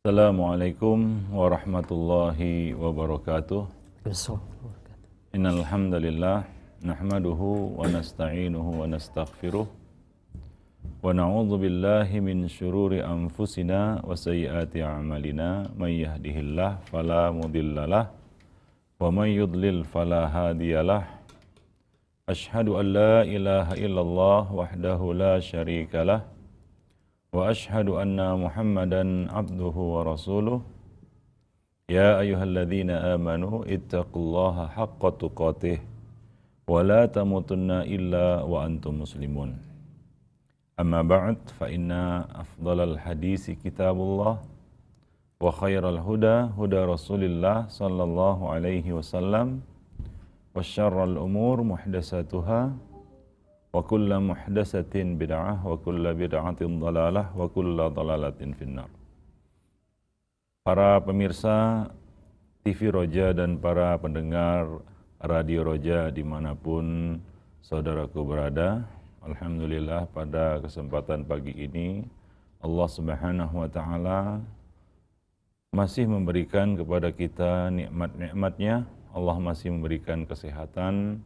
Assalamualaikum warahmatullahi wabarakatuh. Innal hamdalillah nahmaduhu wa nasta'inuhu wa nastaghfiruh wa na'udzu billahi min syururi anfusina wa sayyiati a'malina may yahdihillahu fala mudhillalah wa may yudlil fala hadiyalah. Asyhadu an la ilaha illallah wahdahu la syarikalah wa asyhadu anna Muhammadan abduhu wa rasuluh. Ya ayyuhalladzina amanu ittaqullaha haqqa tuqatih wa la tamutunna illa wa antum muslimun. Amma ba'd, fa inna afdalal hadisi kitabullah wa khairal huda huda Rasulillah sallallahu alaihi wasallam wa syarral umur muhdatsatuha wa kulla muhdatsatin bid'ah wa kulla bid'atin dhalalah wa kulla dhalalatin finnar. Para pemirsa TV Roja dan para pendengar Radio Roja dimanapun saudaraku berada, alhamdulillah pada kesempatan pagi ini Allah Subhanahu wa ta'ala masih memberikan kepada kita nikmat-nikmatnya. Allah masih memberikan kesehatan,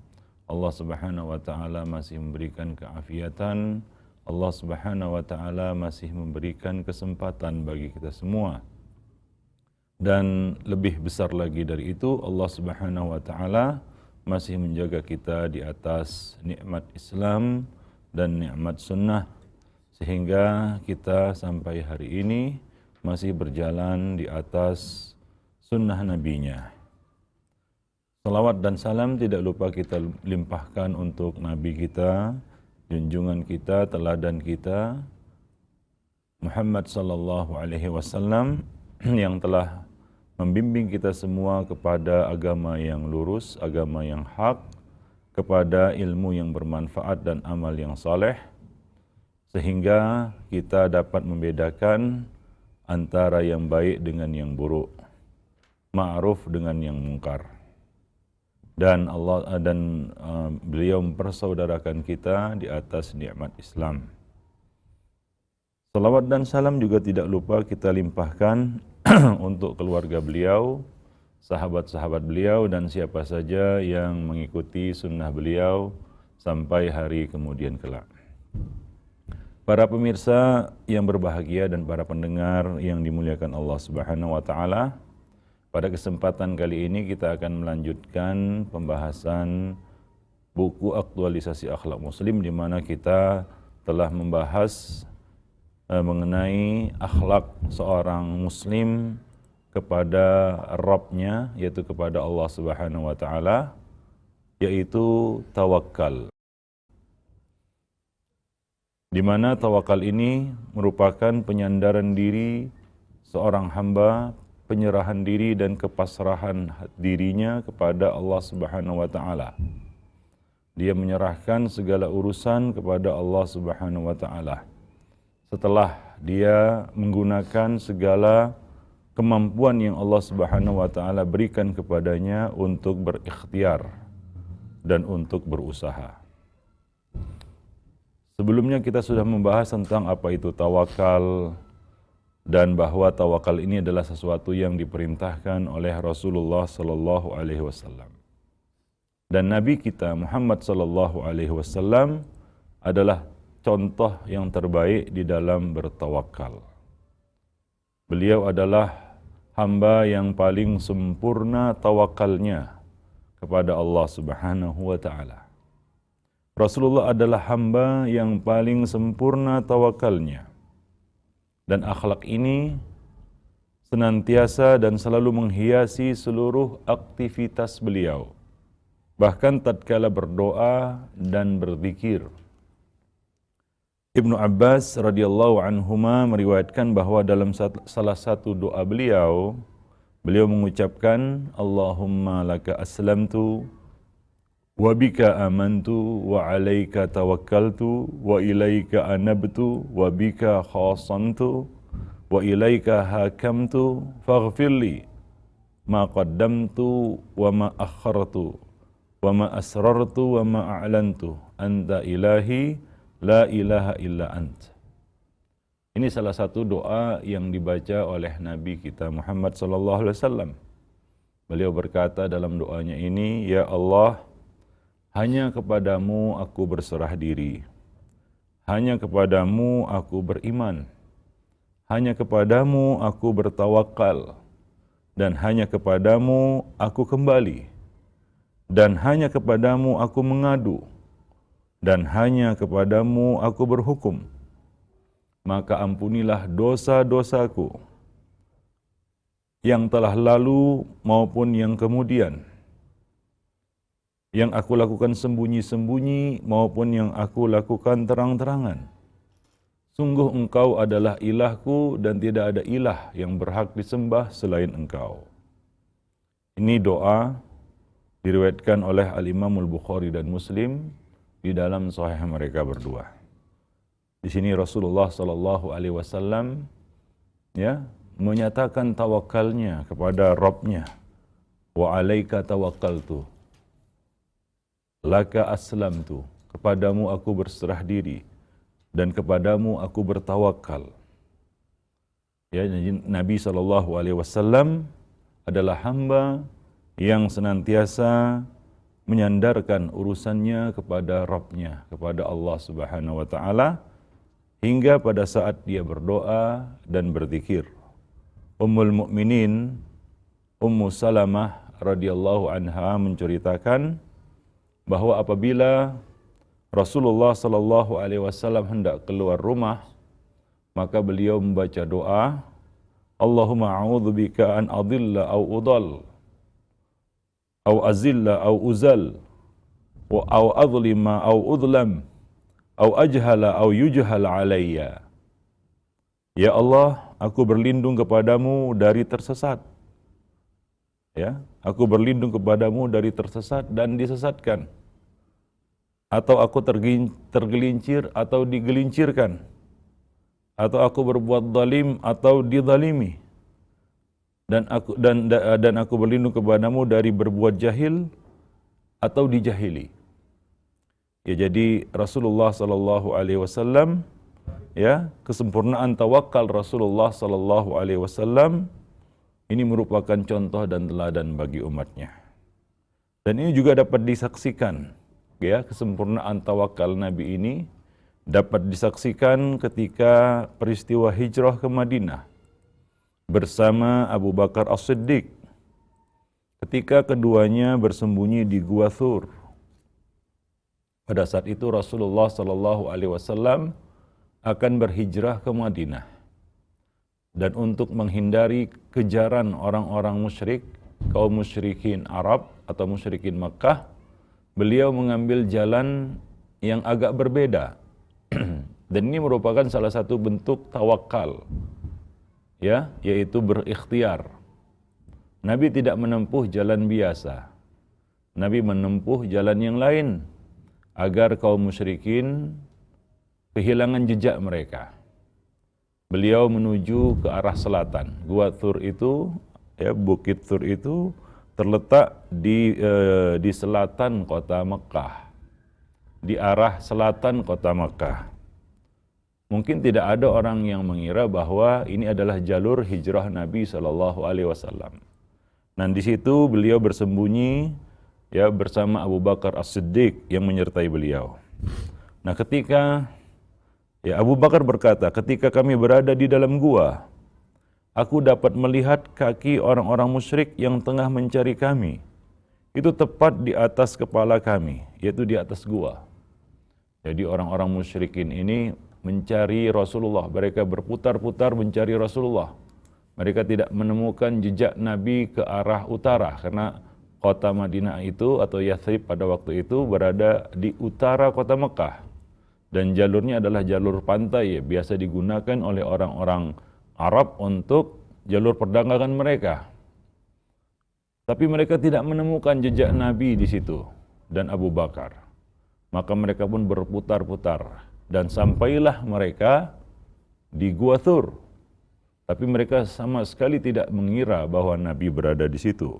Allah Subhanahu wa ta'ala masih memberikan keafiatan, Allah Subhanahu wa ta'ala masih memberikan kesempatan bagi kita semua. Dan lebih besar lagi dari itu, Allah Subhanahu wa ta'ala masih menjaga kita di atas nikmat Islam dan nikmat sunnah, sehingga kita sampai hari ini masih berjalan di atas sunnah nabinya. Salawat dan salam tidak lupa kita limpahkan untuk Nabi kita, junjungan kita, teladan kita, Muhammad sallallahu alaihi wasallam, yang telah membimbing kita semua kepada agama yang lurus, agama yang hak, kepada ilmu yang bermanfaat dan amal yang saleh, sehingga kita dapat membedakan antara yang baik dengan yang buruk, ma'ruf dengan yang mungkar. Dan beliau mempersaudarakan kita di atas nikmat Islam. Salawat dan salam juga tidak lupa kita limpahkan untuk keluarga beliau, sahabat-sahabat beliau, dan siapa saja yang mengikuti sunnah beliau sampai hari kemudian kelak. Para pemirsa yang berbahagia dan para pendengar yang dimuliakan Allah Subhanahu wa ta'ala, pada kesempatan kali ini kita akan melanjutkan pembahasan buku aktualisasi akhlak muslim, di mana kita telah membahas mengenai akhlak seorang muslim kepada Rabbnya, yaitu kepada Allah Subhanahu wa ta'ala, yaitu tawakal. Di mana tawakal ini merupakan penyandaran diri seorang hamba, penyerahan diri dan kepasrahan dirinya kepada Allah Subhanahu wa ta'ala. Dia menyerahkan segala urusan kepada Allah Subhanahu wa ta'ala. Setelah dia menggunakan segala kemampuan yang Allah Subhanahu wa ta'ala berikan kepadanya untuk berikhtiar dan untuk berusaha. Sebelumnya kita sudah membahas tentang apa itu tawakal, dan bahwa tawakal ini adalah sesuatu yang diperintahkan oleh Rasulullah sallallahu alaihi wasallam. Dan Nabi kita Muhammad sallallahu alaihi wasallam adalah contoh yang terbaik di dalam bertawakal. Beliau adalah hamba yang paling sempurna tawakalnya kepada Allah Subhanahu wa ta'ala. Rasulullah adalah hamba yang paling sempurna tawakalnya. Dan akhlak ini senantiasa dan selalu menghiasi seluruh aktivitas beliau, bahkan tatkala berdoa dan berzikir. Ibnu Abbas radhiyallahu anhuma meriwayatkan bahwa dalam salah satu doa beliau mengucapkan, Allahumma laka aslamtu wa bika amantu wa alaika tawakkaltu wa ilaika anabtu wa bika khasamtu wa ilaika hakamtu faghfirli ma qaddamtu wa ma akhartu wa ma asrartu wa ma a'lantu anta ilahi la ilaha illa ant. Ini salah satu doa yang dibaca oleh Nabi kita Muhammad sallallahu alaihi wasallam. Beliau berkata dalam doanya ini, "Ya Allah, hanya kepadamu aku berserah diri. Hanya kepadamu aku beriman. Hanya kepadamu aku bertawakal. Dan hanya kepadamu aku kembali. Dan hanya kepadamu aku mengadu. Dan hanya kepadamu aku berhukum. Maka ampunilah dosa-dosaku yang telah lalu maupun yang kemudian, yang aku lakukan sembunyi-sembunyi maupun yang aku lakukan terang-terangan. Sungguh Engkau adalah ilahku dan tidak ada ilah yang berhak disembah selain Engkau." Ini doa diriwayatkan oleh Al-Imam Al-Bukhari dan Muslim di dalam sahih mereka berdua. Di sini Rasulullah sallallahu alaihi wasallam menyatakan tawakalnya kepada Rabbnya. Wa alaika tawakkaltu. Laka aslamtu. Kepadamu aku berserah diri dan kepadamu aku bertawakal. Ya, Nabi sallallahu alaihi wasallam adalah hamba yang senantiasa menyandarkan urusannya kepada Rabbnya, kepada Allah Subhanahu wa taala, hingga pada saat dia berdoa dan berzikir. Ummul Mukminin Ummu Salamah radhiyallahu anha menceritakan bahwa apabila Rasulullah sallallahu alaihi wasallam hendak keluar rumah, maka beliau membaca doa, "Allahumma a'udzubika an adilla au udall, au azilla au uzal, wa au adlima au udlam, au ajhala au yujhal alayya." Ya Allah, aku berlindung kepadamu dari tersesat. Ya, aku berlindung kepadamu dari tersesat dan disesatkan. Atau aku tergelincir atau digelincirkan. Atau aku berbuat zalim atau dizalimi. Dan aku berlindung kepadamu dari berbuat jahil atau dijahili. Ya, jadi Rasulullah sallallahu alaihi wasallam, ya, kesempurnaan tawakal Rasulullah sallallahu alaihi wasallam ini merupakan contoh dan teladan bagi umatnya. Dan ini juga dapat disaksikan, ya, kesempurnaan tawakal Nabi ini dapat disaksikan ketika peristiwa hijrah ke Madinah bersama Abu Bakar As-Siddiq. Ketika keduanya bersembunyi di Gua Thur. Pada saat itu Rasulullah sallallahu alaihi wasallam akan berhijrah ke Madinah. Dan untuk menghindari kejaran orang-orang musyrik, kaum musyrikin Arab atau musyrikin Makkah, beliau mengambil jalan yang agak berbeda. Dan ini merupakan salah satu bentuk tawakal, ya, yaitu berikhtiar. Nabi tidak menempuh jalan biasa. Nabi menempuh jalan yang lain agar kaum musyrikin kehilangan jejak mereka. Beliau menuju ke arah selatan. Gua Thur itu, ya, Bukit Thur itu terletak di selatan kota Mekah, di arah selatan kota Mekah. Mungkin tidak ada orang yang mengira bahwa ini adalah jalur hijrah Nabi Shallallahu Alaihi Wasallam. Dan di situ beliau bersembunyi, ya, bersama Abu Bakar As-Siddiq yang menyertai beliau. Nah, ketika, ya, Abu Bakar berkata, "Ketika kami berada di dalam gua, aku dapat melihat kaki orang-orang musyrik yang tengah mencari kami. Itu tepat di atas kepala kami, yaitu di atas gua." Jadi orang-orang musyrikin ini mencari Rasulullah. Mereka berputar-putar mencari Rasulullah. Mereka tidak menemukan jejak Nabi ke arah utara, karena kota Madinah itu atau Yathrib pada waktu itu berada di utara kota Mekah. Dan jalurnya adalah jalur pantai, ya, biasa digunakan oleh orang-orang Arab untuk jalur perdagangan mereka. Tapi mereka tidak menemukan jejak Nabi di situ dan Abu Bakar. Maka mereka pun berputar-putar dan sampailah mereka di Gua Thur. Tapi mereka sama sekali tidak mengira bahwa Nabi berada di situ.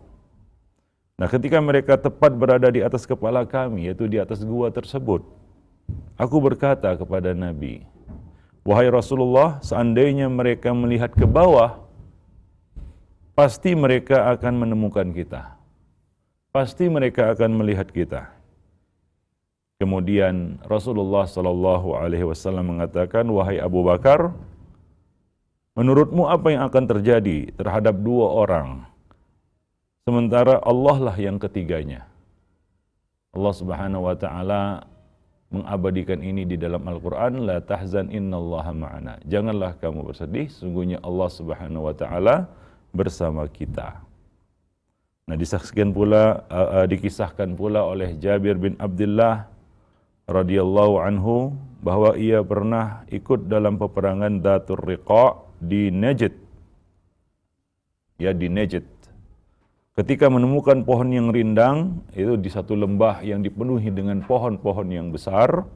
Nah, ketika mereka tepat berada di atas kepala kami, yaitu di atas gua tersebut, aku berkata kepada Nabi, wahai Rasulullah, seandainya mereka melihat ke bawah, pasti mereka akan menemukan kita. Pasti mereka akan melihat kita. Kemudian Rasulullah sallallahu alaihi wasallam mengatakan, wahai Abu Bakar, menurutmu apa yang akan terjadi terhadap dua orang, sementara Allah lah yang ketiganya? Allah Subhanahu wa taala mengabadikan ini di dalam Al-Qur'an, la tahzan innallaha ma'ana. Janganlah kamu bersedih, sungguhnya Allah Subhanahu wa taala bersama kita. Nah, dikisahkan pula oleh Jabir bin Abdullah radhiyallahu anhu bahwa ia pernah ikut dalam peperangan Dhatur Riqa di Najd. Ya, di Najd. Ketika menemukan pohon yang rindang, itu di satu lembah yang dipenuhi dengan pohon-pohon yang besar,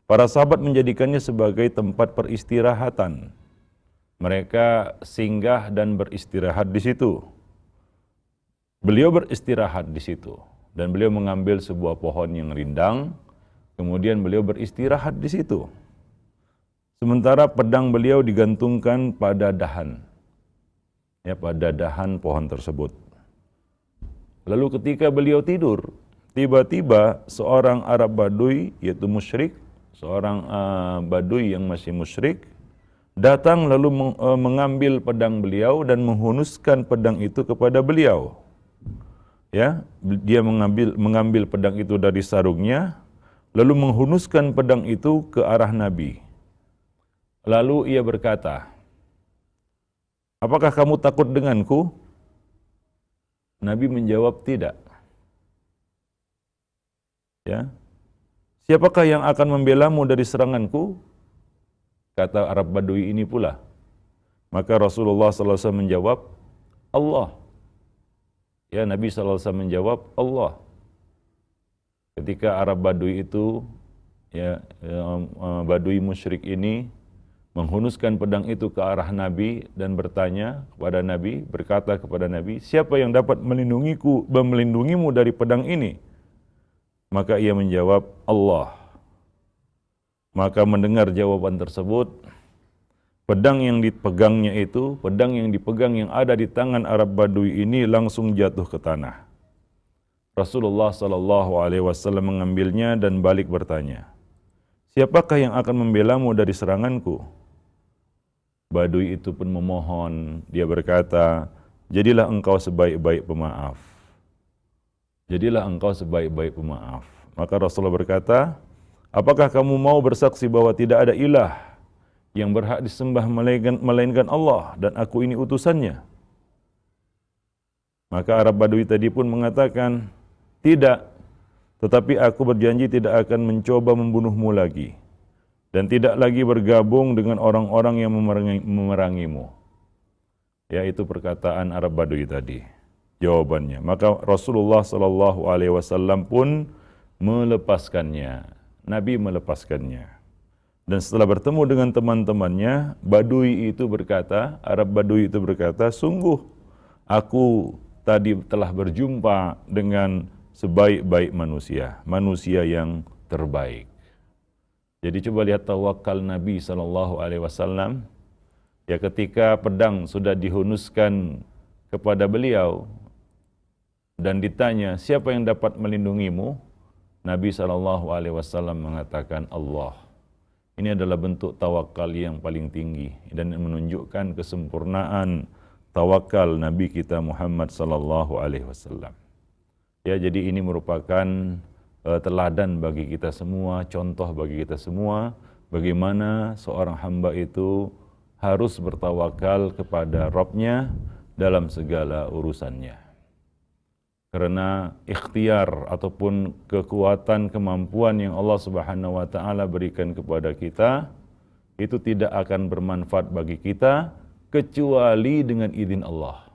para sahabat menjadikannya sebagai tempat peristirahatan. Mereka singgah dan beristirahat di situ. Beliau beristirahat di situ dan beliau mengambil sebuah pohon yang rindang, kemudian beliau beristirahat di situ. Sementara pedang beliau digantungkan pada dahan, ya, pada dahan pohon tersebut. Lalu ketika beliau tidur, tiba-tiba seorang Arab Badui, yaitu musyrik, seorang Badui yang masih musyrik, datang lalu mengambil pedang beliau dan menghunuskan pedang itu kepada beliau. Ya, dia mengambil pedang itu dari sarungnya, lalu menghunuskan pedang itu ke arah Nabi. Lalu ia berkata, apakah kamu takut denganku? Nabi menjawab, tidak. Ya, siapakah yang akan membelamu dari seranganku? Kata Arab Badui ini pula. Maka Rasulullah SAW menjawab, Allah. Ya, Nabi SAW menjawab, Allah. Ketika Arab Badui itu, ya, Badui musyrik ini menghunuskan pedang itu ke arah Nabi dan bertanya kepada Nabi, berkata kepada Nabi, siapa yang dapat melindungimu dari pedang ini? Maka ia menjawab, Allah. Maka mendengar jawaban tersebut, pedang yang dipegang yang ada di tangan Arab Badui ini langsung jatuh ke tanah. Rasulullah SAW mengambilnya dan balik bertanya, siapakah yang akan membelamu dari seranganku? Badui itu pun memohon, dia berkata, jadilah engkau sebaik-baik pemaaf. Jadilah engkau sebaik-baik pemaaf. Maka Rasulullah berkata, apakah kamu mau bersaksi bahwa tidak ada ilah yang berhak disembah melainkan Allah dan aku ini utusannya? Maka Arab Badui tadi pun mengatakan, tidak, tetapi aku berjanji tidak akan mencoba membunuhmu lagi dan tidak lagi bergabung dengan orang-orang yang memerangimu. Yaitu perkataan Arab Badui tadi, jawabannya. Maka Rasulullah SAW pun melepaskannya. Nabi melepaskannya. Dan setelah bertemu dengan teman-temannya, Badui itu berkata, Arab Badui itu berkata, sungguh aku tadi telah berjumpa dengan sebaik-baik manusia, manusia yang terbaik. Jadi coba lihat tawakal Nabi SAW. Ya, ketika pedang sudah dihunuskan kepada beliau dan ditanya, siapa yang dapat melindungimu? Nabi SAW mengatakan, Allah. Ini adalah bentuk tawakal yang paling tinggi dan menunjukkan kesempurnaan tawakal Nabi kita Muhammad SAW. Ya, jadi ini merupakan teladan bagi kita semua, contoh bagi kita semua, bagaimana seorang hamba itu harus bertawakal kepada Rabb-Nya dalam segala urusannya. Karena ikhtiar ataupun kekuatan, kemampuan yang Allah Subhanahu wa taala berikan kepada kita itu tidak akan bermanfaat bagi kita kecuali dengan izin Allah.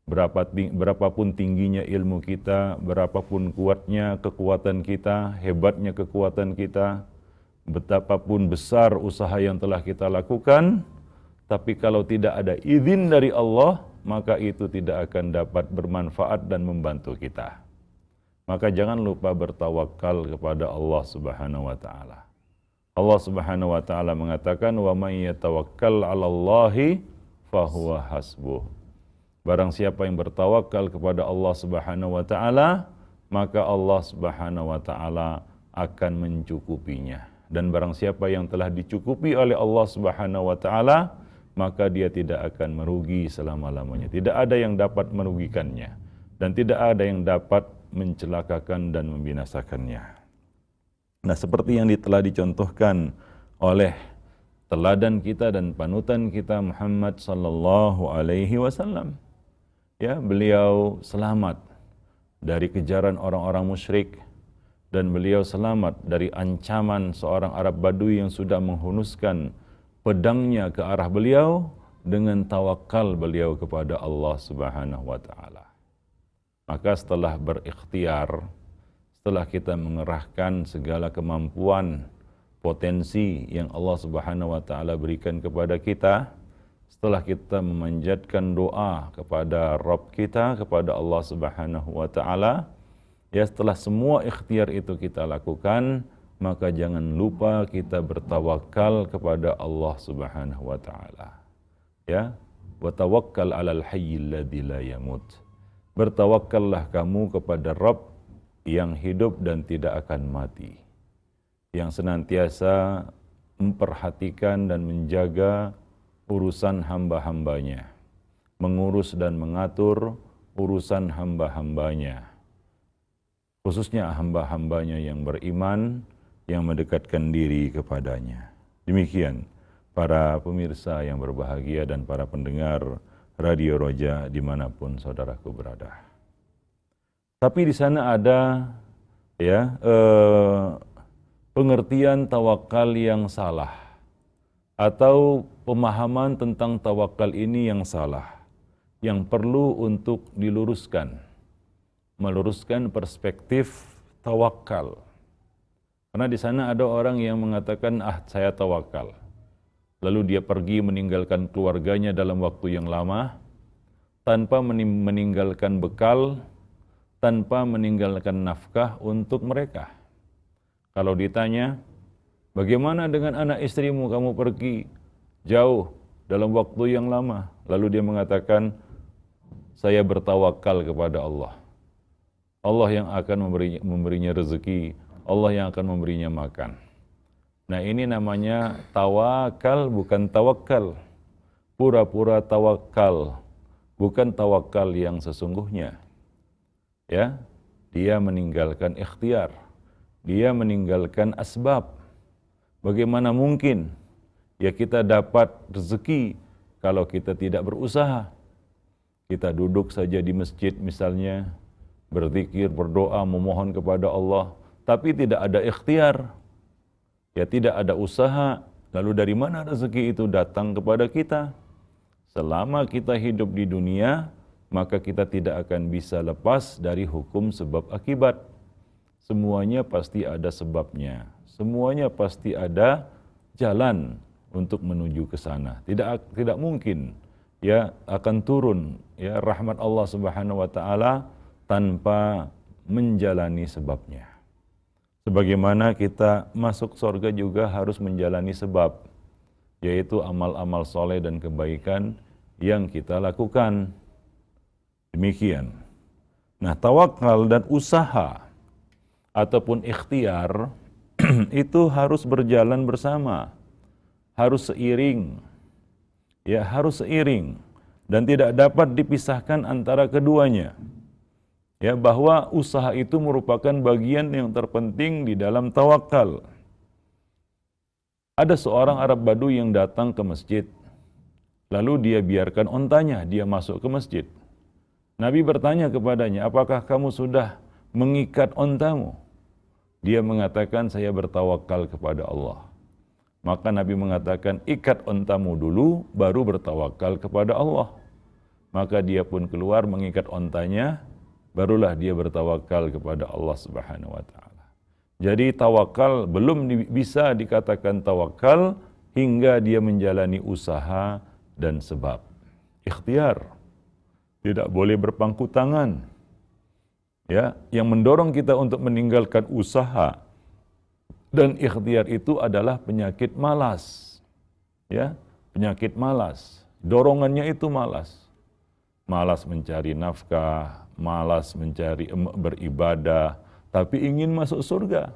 Berapapun tingginya ilmu kita, berapapun kuatnya kekuatan kita, hebatnya kekuatan kita, betapapun besar usaha yang telah kita lakukan, tapi kalau tidak ada izin dari Allah, maka itu tidak akan dapat bermanfaat dan membantu kita. Maka jangan lupa bertawakal kepada Allah Subhanahu wa taala. Allah Subhanahu wa taala mengatakan wa may yatawakkal 'alallahi fahuwa hasbuh. Barang siapa yang bertawakal kepada Allah Subhanahu wa taala, maka Allah Subhanahu wa taala akan mencukupinya. Dan barang siapa yang telah dicukupi oleh Allah Subhanahu wa taala, maka dia tidak akan merugi selama-lamanya. Tidak ada yang dapat merugikannya dan tidak ada yang dapat mencelakakan dan membinasakannya. Nah, seperti yang telah dicontohkan oleh teladan kita dan panutan kita Muhammad sallallahu alaihi wasallam. Ya, beliau selamat dari kejaran orang-orang musyrik dan beliau selamat dari ancaman seorang Arab Badui yang sudah menghunuskan pedangnya ke arah beliau dengan tawakal beliau kepada Allah Subhanahu wa taala. Maka setelah berikhtiar, setelah kita mengerahkan segala kemampuan, potensi yang Allah Subhanahu wa taala berikan kepada kita, setelah kita memanjatkan doa kepada Rabb kita, kepada Allah Subhanahu wa taala, ya setelah semua ikhtiar itu kita lakukan, maka jangan lupa kita bertawakal kepada Allah Subhanahu wa taala. Ya, wa tawakkal 'alal hayyil ladzi la yamut. Bertawakkallah kamu kepada Rabb yang hidup dan tidak akan mati, yang senantiasa memperhatikan dan menjaga urusan hamba-hambanya, mengurus dan mengatur urusan hamba-hambanya, khususnya hamba-hambanya yang beriman, yang mendekatkan diri kepadanya. Demikian para pemirsa yang berbahagia dan para pendengar Radio Roja dimanapun saudaraku berada. Tapi di sana ada ya pengertian tawakal yang salah atau pemahaman tentang tawakal ini yang salah, yang perlu untuk diluruskan, meluruskan perspektif tawakal. Karena di sana ada orang yang mengatakan saya tawakal, lalu dia pergi meninggalkan keluarganya dalam waktu yang lama tanpa meninggalkan bekal, tanpa meninggalkan nafkah untuk mereka. Kalau ditanya, bagaimana dengan anak istrimu, kamu pergi jauh dalam waktu yang lama? Lalu dia mengatakan, saya bertawakal kepada Allah. Allah yang akan memberinya rezeki, Allah yang akan memberinya makan. Nah, ini namanya tawakal, bukan tawakal. Pura-pura tawakal, bukan tawakal yang sesungguhnya. Ya, dia meninggalkan ikhtiar, dia meninggalkan asbab. Bagaimana mungkin ya kita dapat rezeki kalau kita tidak berusaha? Kita duduk saja di masjid misalnya, berzikir, berdoa, memohon kepada Allah, tapi tidak ada ikhtiar, ya tidak ada usaha, lalu dari mana rezeki itu datang kepada kita? Selama kita hidup di dunia, maka kita tidak akan bisa lepas dari hukum sebab akibat. Semuanya pasti ada sebabnya. Semuanya pasti ada jalan untuk menuju ke sana. Tidak mungkin ya akan turun ya rahmat Allah Subhanahu wa taala tanpa menjalani sebabnya. Sebagaimana kita masuk surga juga harus menjalani sebab, yaitu amal-amal soleh dan kebaikan yang kita lakukan. Demikian. Nah, tawakal dan usaha ataupun ikhtiar itu harus berjalan bersama, harus seiring, ya harus seiring dan tidak dapat dipisahkan antara keduanya. Ya, bahwa usaha itu merupakan bagian yang terpenting di dalam tawakal. Ada seorang Arab Badui yang datang ke masjid, lalu dia biarkan ontanya, dia masuk ke masjid. Nabi bertanya kepadanya, apakah kamu sudah mengikat ontamu? Dia mengatakan, saya bertawakal kepada Allah. Maka Nabi mengatakan, ikat ontamu dulu, baru bertawakal kepada Allah. Maka dia pun keluar mengikat ontanya, barulah dia bertawakal kepada Allah Subhanahu wa taala. Jadi tawakal belum bisa dikatakan tawakal hingga dia menjalani usaha dan sebab. Ikhtiar. Tidak boleh berpangku tangan. Ya, yang mendorong kita untuk meninggalkan usaha Dan ikhtiar itu adalah penyakit malas. Ya, penyakit malas. Dorongannya itu malas. Malas mencari nafkah, malas mencari beribadah, tapi ingin masuk surga.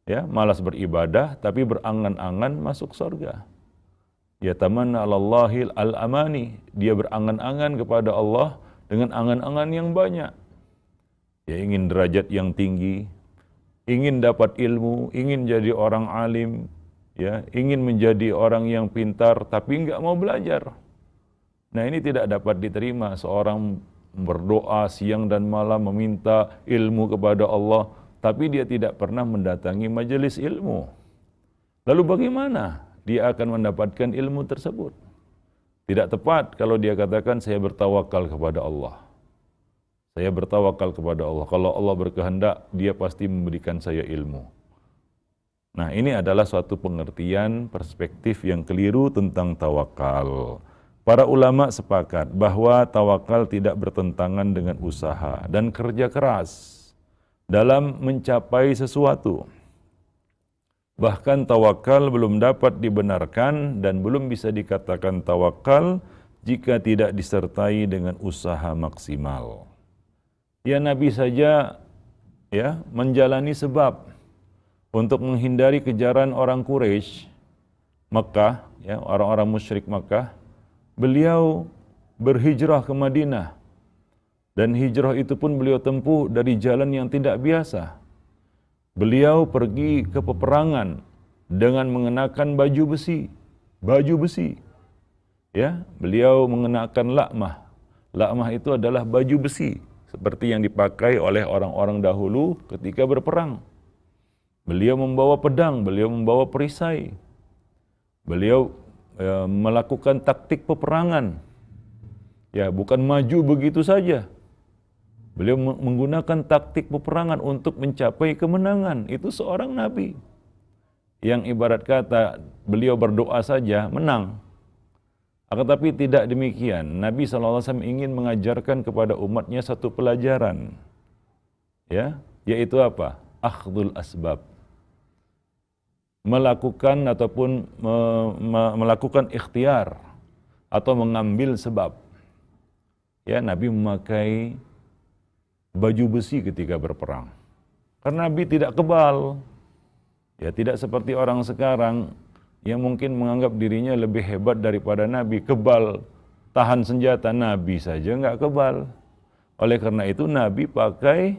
Ya, malas beribadah tapi berangan-angan masuk surga. Ya tamanna 'alallahil al-amani, dia berangan-angan kepada Allah dengan angan-angan yang banyak. Ya ingin derajat yang tinggi, ingin dapat ilmu, ingin jadi orang alim, ya, ingin menjadi orang yang pintar tapi enggak mau belajar. Nah, ini tidak dapat diterima. Seorang berdoa siang dan malam meminta ilmu kepada Allah, tapi dia tidak pernah mendatangi majelis ilmu. Lalu bagaimana dia akan mendapatkan ilmu tersebut? Tidak tepat kalau dia katakan saya bertawakal kepada Allah. Saya bertawakal kepada Allah. Kalau Allah berkehendak, dia pasti memberikan saya ilmu. Nah, ini adalah suatu pengertian perspektif yang keliru tentang tawakal. Para ulama sepakat bahwa tawakal tidak bertentangan dengan usaha dan kerja keras dalam mencapai sesuatu. Bahkan tawakal belum dapat dibenarkan dan belum bisa dikatakan tawakal jika tidak disertai dengan usaha maksimal. Ya Nabi saja ya menjalani sebab untuk menghindari kejaran orang Quraisy Makkah, ya orang-orang musyrik Makkah. Beliau berhijrah ke Madinah. Dan hijrah itu pun beliau tempuh dari jalan yang tidak biasa. Beliau pergi ke peperangan dengan mengenakan baju besi. Baju besi. Ya, beliau mengenakan lakmah. Lakmah itu adalah baju besi seperti yang dipakai oleh orang-orang dahulu ketika berperang. Beliau membawa pedang, beliau membawa perisai. Beliau melakukan taktik peperangan. Ya, bukan maju begitu saja. Beliau menggunakan taktik peperangan untuk mencapai kemenangan. Itu seorang nabi yang ibarat kata beliau berdoa saja menang. Akan tapi tidak demikian. Nabi SAW ingin mengajarkan kepada umatnya satu pelajaran. Ya, yaitu apa? Akhdul asbab. Melakukan ataupun melakukan ikhtiar atau mengambil sebab. Ya, Nabi memakai baju besi ketika berperang. Karena Nabi tidak kebal. Ya, tidak seperti orang sekarang yang mungkin menganggap dirinya lebih hebat daripada Nabi, kebal, tahan senjata. Nabi saja enggak kebal. Oleh karena itu Nabi pakai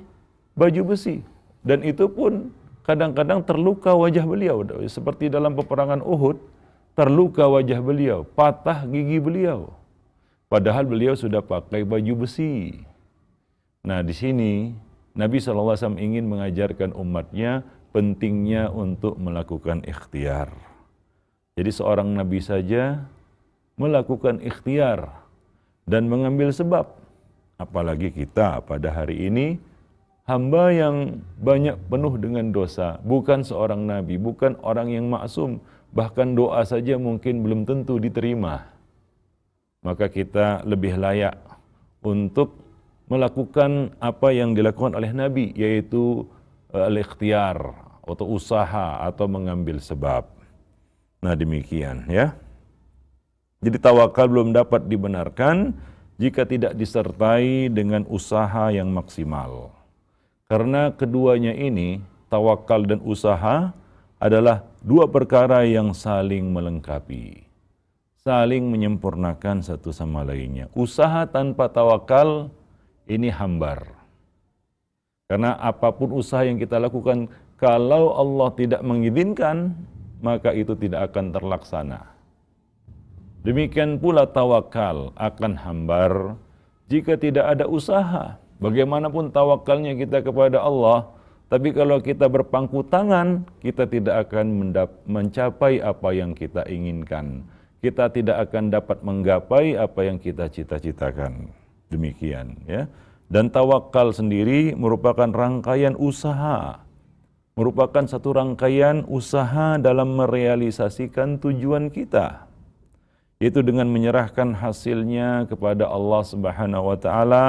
baju besi. Dan itu pun kadang-kadang terluka wajah beliau. Seperti dalam peperangan Uhud, terluka wajah beliau, patah gigi beliau. Padahal beliau sudah pakai baju besi. Nah, di sini Nabi SAW ingin mengajarkan umatnya pentingnya untuk melakukan ikhtiar. Jadi seorang Nabi saja melakukan ikhtiar dan mengambil sebab. Apalagi kita pada hari ini, hamba yang banyak penuh dengan dosa, bukan seorang Nabi, bukan orang yang maksum, bahkan doa saja mungkin belum tentu diterima. Maka kita lebih layak untuk melakukan apa yang dilakukan oleh Nabi, yaitu al-ikhtiar atau usaha atau mengambil sebab. Nah, demikian ya. Jadi tawakal belum dapat dibenarkan jika tidak disertai dengan usaha yang maksimal. Karena keduanya ini, tawakal dan usaha adalah dua perkara yang saling melengkapi, saling menyempurnakan satu sama lainnya. Usaha tanpa tawakal ini hambar. Karena apapun usaha yang kita lakukan, kalau Allah tidak mengizinkan, maka itu tidak akan terlaksana. Demikian pula tawakal akan hambar jika tidak ada usaha. Bagaimanapun tawakalnya kita kepada Allah, tapi kalau kita berpangku tangan, kita tidak akan mencapai apa yang kita inginkan. Kita tidak akan dapat menggapai apa yang kita cita-citakan. Demikian ya. Dan tawakal sendiri merupakan rangkaian usaha. Merupakan satu rangkaian usaha dalam merealisasikan tujuan kita. Itu dengan menyerahkan hasilnya kepada Allah Subhanahu wa taala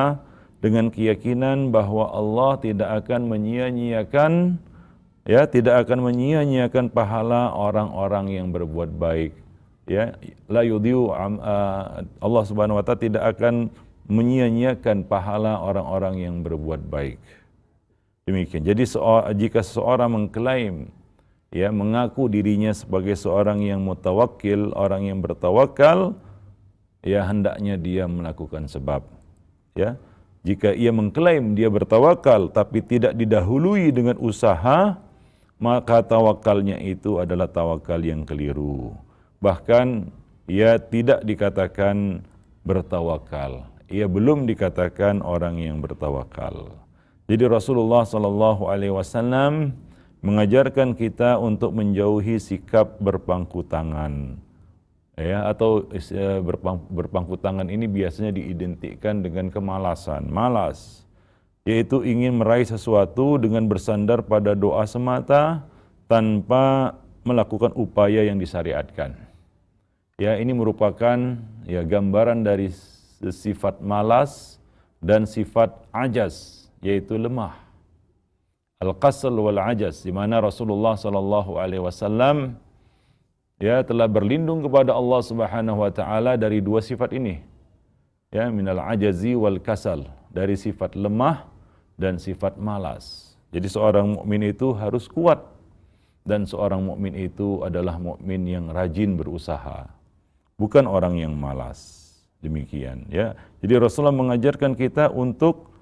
dengan keyakinan bahwa Allah tidak akan menyia-nyiakan ya tidak akan menyia-nyiakan pahala orang-orang yang berbuat baik. Ya, la yudhi'u Allah Subhanahu wa taala tidak akan menyia-nyiakan pahala orang-orang yang berbuat baik. Demikian. Jadi jika seseorang mengklaim, ya, mengaku dirinya sebagai seorang yang mutawakkil, orang yang bertawakal, ya hendaknya dia melakukan sebab. Ya, jika ia mengklaim dia bertawakal tapi tidak didahului dengan usaha, maka tawakalnya itu adalah tawakal yang keliru. Bahkan ia tidak dikatakan bertawakal. Ia belum dikatakan orang yang bertawakal. Jadi Rasulullah sallallahu alaihi wasallam mengajarkan kita untuk menjauhi sikap berpangku tangan. Ya, atau berpangku tangan ini biasanya diidentikan dengan kemalasan, malas. Yaitu ingin meraih sesuatu dengan bersandar pada doa semata tanpa melakukan upaya yang disyariatkan. Ya, ini merupakan ya gambaran dari sifat malas dan sifat ajas, yaitu lemah. Al-qasl wal ajas, di mana Rasulullah sallallahu alaihi wasallam ya telah berlindung kepada Allah Subhanahu wa taala dari dua sifat ini. Ya, minal ajazi wal kasal, dari sifat lemah dan sifat malas. Jadi seorang mukmin itu harus kuat, dan seorang mukmin itu adalah mukmin yang rajin berusaha, bukan orang yang malas. Demikian, ya. Jadi Rasulullah mengajarkan kita untuk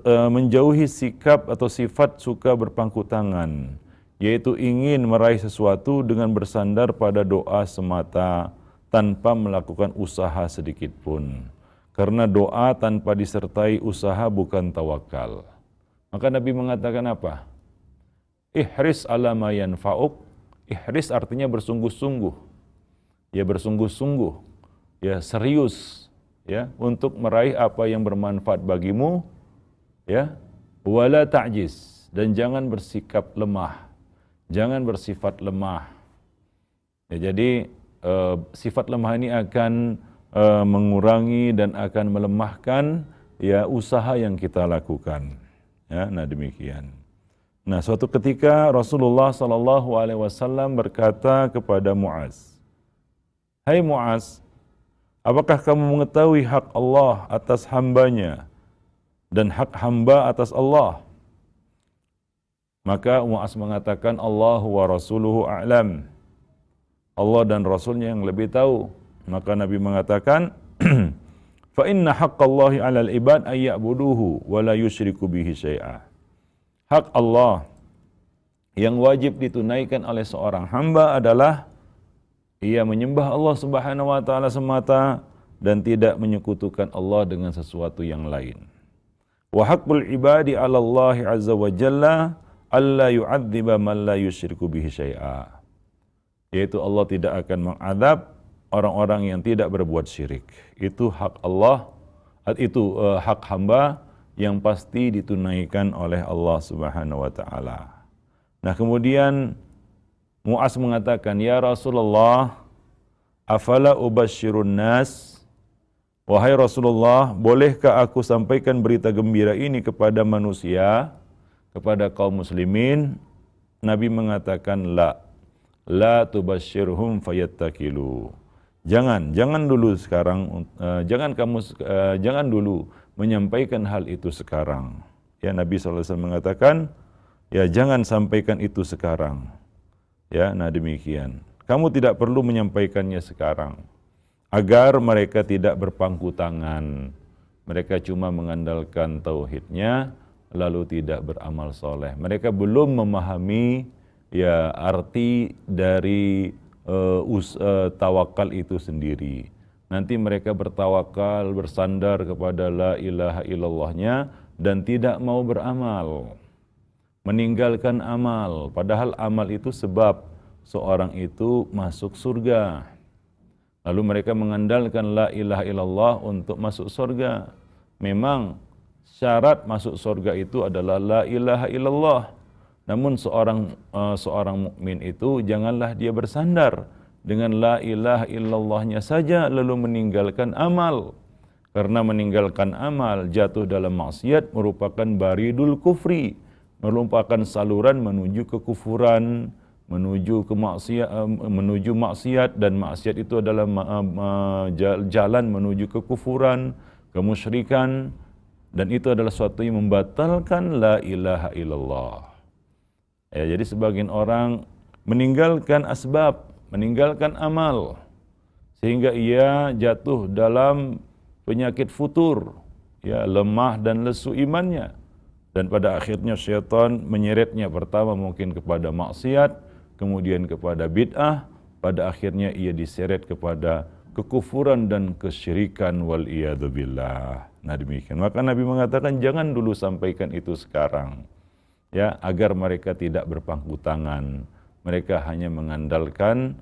menjauhi sikap atau sifat suka berpangku tangan, yaitu ingin meraih sesuatu dengan bersandar pada doa semata tanpa melakukan usaha sedikit pun. Karena doa tanpa disertai usaha bukan tawakal. Maka Nabi mengatakan apa? Ihris ala ma yanfa'uk. Ihris artinya bersungguh-sungguh. Ya, bersungguh-sungguh. Ya, serius, ya, untuk meraih apa yang bermanfaat bagimu, ya. Wala ta'jiz, dan jangan bersikap lemah. Jangan bersifat lemah. Ya, jadi sifat lemah ini akan mengurangi dan akan melemahkan ya usaha yang kita lakukan. Ya, nah demikian. Nah, suatu ketika Rasulullah sallallahu alaihi wasallam berkata kepada Muaz, "Hai Muaz, apakah kamu mengetahui hak Allah atas hambanya dan hak hamba atas Allah?" Maka Muaz mengatakan, "Allahu wa rasuluhu a'lam." Allah dan Rasulnya yang lebih tahu. Maka Nabi mengatakan, fa inna haqqallahi 'alal ibad ay ya'buduhu wa la yusyriku bihi syai'a. Hak Allah yang wajib ditunaikan oleh seorang hamba adalah ia menyembah Allah Subhanahu wa taala semata dan tidak menyekutukan Allah dengan sesuatu yang lain. Wa haqqul ibadi 'ala Allah 'azza wa jalla alla yu'adziba man la yusyriku bihi syai'a. Yaitu Allah tidak akan mengadab orang-orang yang tidak berbuat syirik. Itu hak Allah, itu hak hamba yang pasti ditunaikan oleh Allah Subhanahu wa taala. Nah, kemudian Muaz mengatakan, "Ya Rasulullah, afala ubasyirun nas?" Wahai Rasulullah, bolehkah aku sampaikan berita gembira ini kepada manusia, kepada kaum muslimin? Nabi mengatakan, la tubasyirhum fayattakilu. Jangan dulu sekarang, jangan dulu menyampaikan hal itu sekarang. Ya, Nabi SAW mengatakan, ya jangan sampaikan itu sekarang. Ya, nah demikian. Kamu tidak perlu menyampaikannya sekarang, agar mereka tidak berpangku tangan. Mereka cuma mengandalkan tauhidnya, lalu tidak beramal soleh. Mereka belum memahami ya arti dari tawakal itu sendiri. Nanti mereka bertawakal, bersandar kepada la ilaha illallahnya dan tidak mau beramal, meninggalkan amal, padahal amal itu sebab seorang itu masuk surga. Lalu mereka mengandalkan la ilaha illallah untuk masuk surga. Memang syarat masuk surga itu adalah la ilaha illallah. Namun seorang mukmin itu janganlah dia bersandar dengan la ilaha illallahnya saja lalu meninggalkan amal. Karena meninggalkan amal jatuh dalam maksiat merupakan baridul kufri, merupakan saluran menuju kekufuran, menuju maksiat, dan maksiat itu adalah jalan menuju kekufuran, kemusyrikan, dan itu adalah suatu yang membatalkan la ilaha illallah. Ya, jadi sebagian orang meninggalkan asbab, meninggalkan amal, sehingga ia jatuh dalam penyakit futur, ya, lemah dan lesu imannya, dan pada akhirnya syaitan menyeretnya pertama mungkin kepada maksiat, kemudian kepada bid'ah, pada akhirnya ia diseret kepada kekufuran dan kesyirikan, wal iyadzubillah. Nah demikian, maka Nabi mengatakan jangan dulu sampaikan itu sekarang, ya, agar mereka tidak berpangku tangan, mereka hanya mengandalkan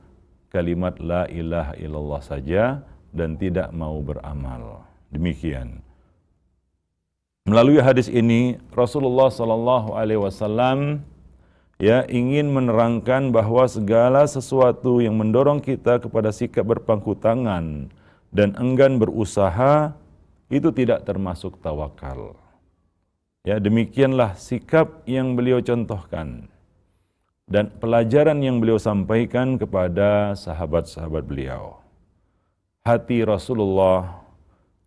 kalimat la ilaha illallah saja dan tidak mau beramal. Demikian. Melalui hadis ini Rasulullah sallallahu alaihi wasallam ingin menerangkan bahwa segala sesuatu yang mendorong kita kepada sikap berpangku tangan dan enggan berusaha itu tidak termasuk tawakal. Ya, demikianlah sikap yang beliau contohkan dan pelajaran yang beliau sampaikan kepada sahabat-sahabat beliau. Hati Rasulullah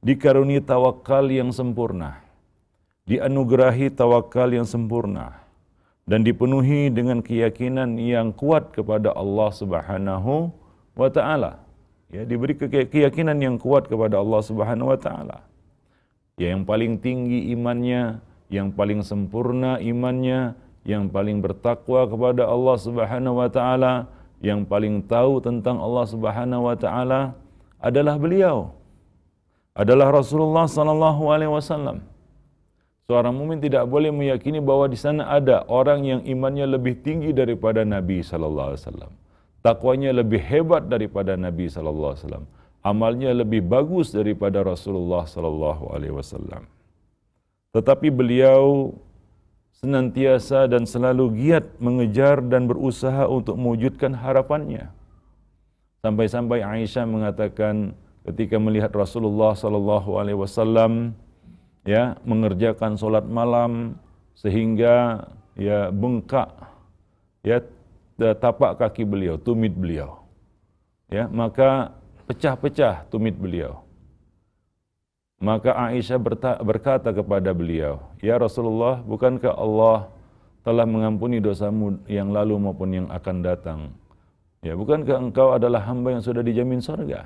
dikaruniai tawakal yang sempurna, dianugerahi tawakal yang sempurna, dan dipenuhi dengan keyakinan yang kuat kepada Allah Subhanahu wa taala. Ya, diberi keyakinan yang kuat kepada Allah Subhanahu wa taala. Ya, yang paling tinggi imannya, yang paling sempurna imannya, yang paling bertakwa kepada Allah Subhanahu wa taala, yang paling tahu tentang Allah Subhanahu wa taala adalah beliau. Adalah Rasulullah sallallahu alaihi wasallam. Seorang mukmin tidak boleh meyakini bahwa di sana ada orang yang imannya lebih tinggi daripada Nabi sallallahu alaihi wasallam. Takwanya lebih hebat daripada Nabi sallallahu alaihi wasallam. Amalnya lebih bagus daripada Rasulullah sallallahu alaihi wasallam. Tetapi beliau senantiasa dan selalu giat mengejar dan berusaha untuk mewujudkan harapannya. Sampai-sampai Aisyah mengatakan ketika melihat Rasulullah sallallahu alaihi wasallam mengerjakan solat malam sehingga bengkak tapak kaki beliau, tumit beliau, maka pecah-pecah tumit beliau. Maka Aisyah berkata kepada beliau, "Ya Rasulullah, bukankah Allah telah mengampuni dosamu yang lalu maupun yang akan datang? Bukankah engkau adalah hamba yang sudah dijamin surga?"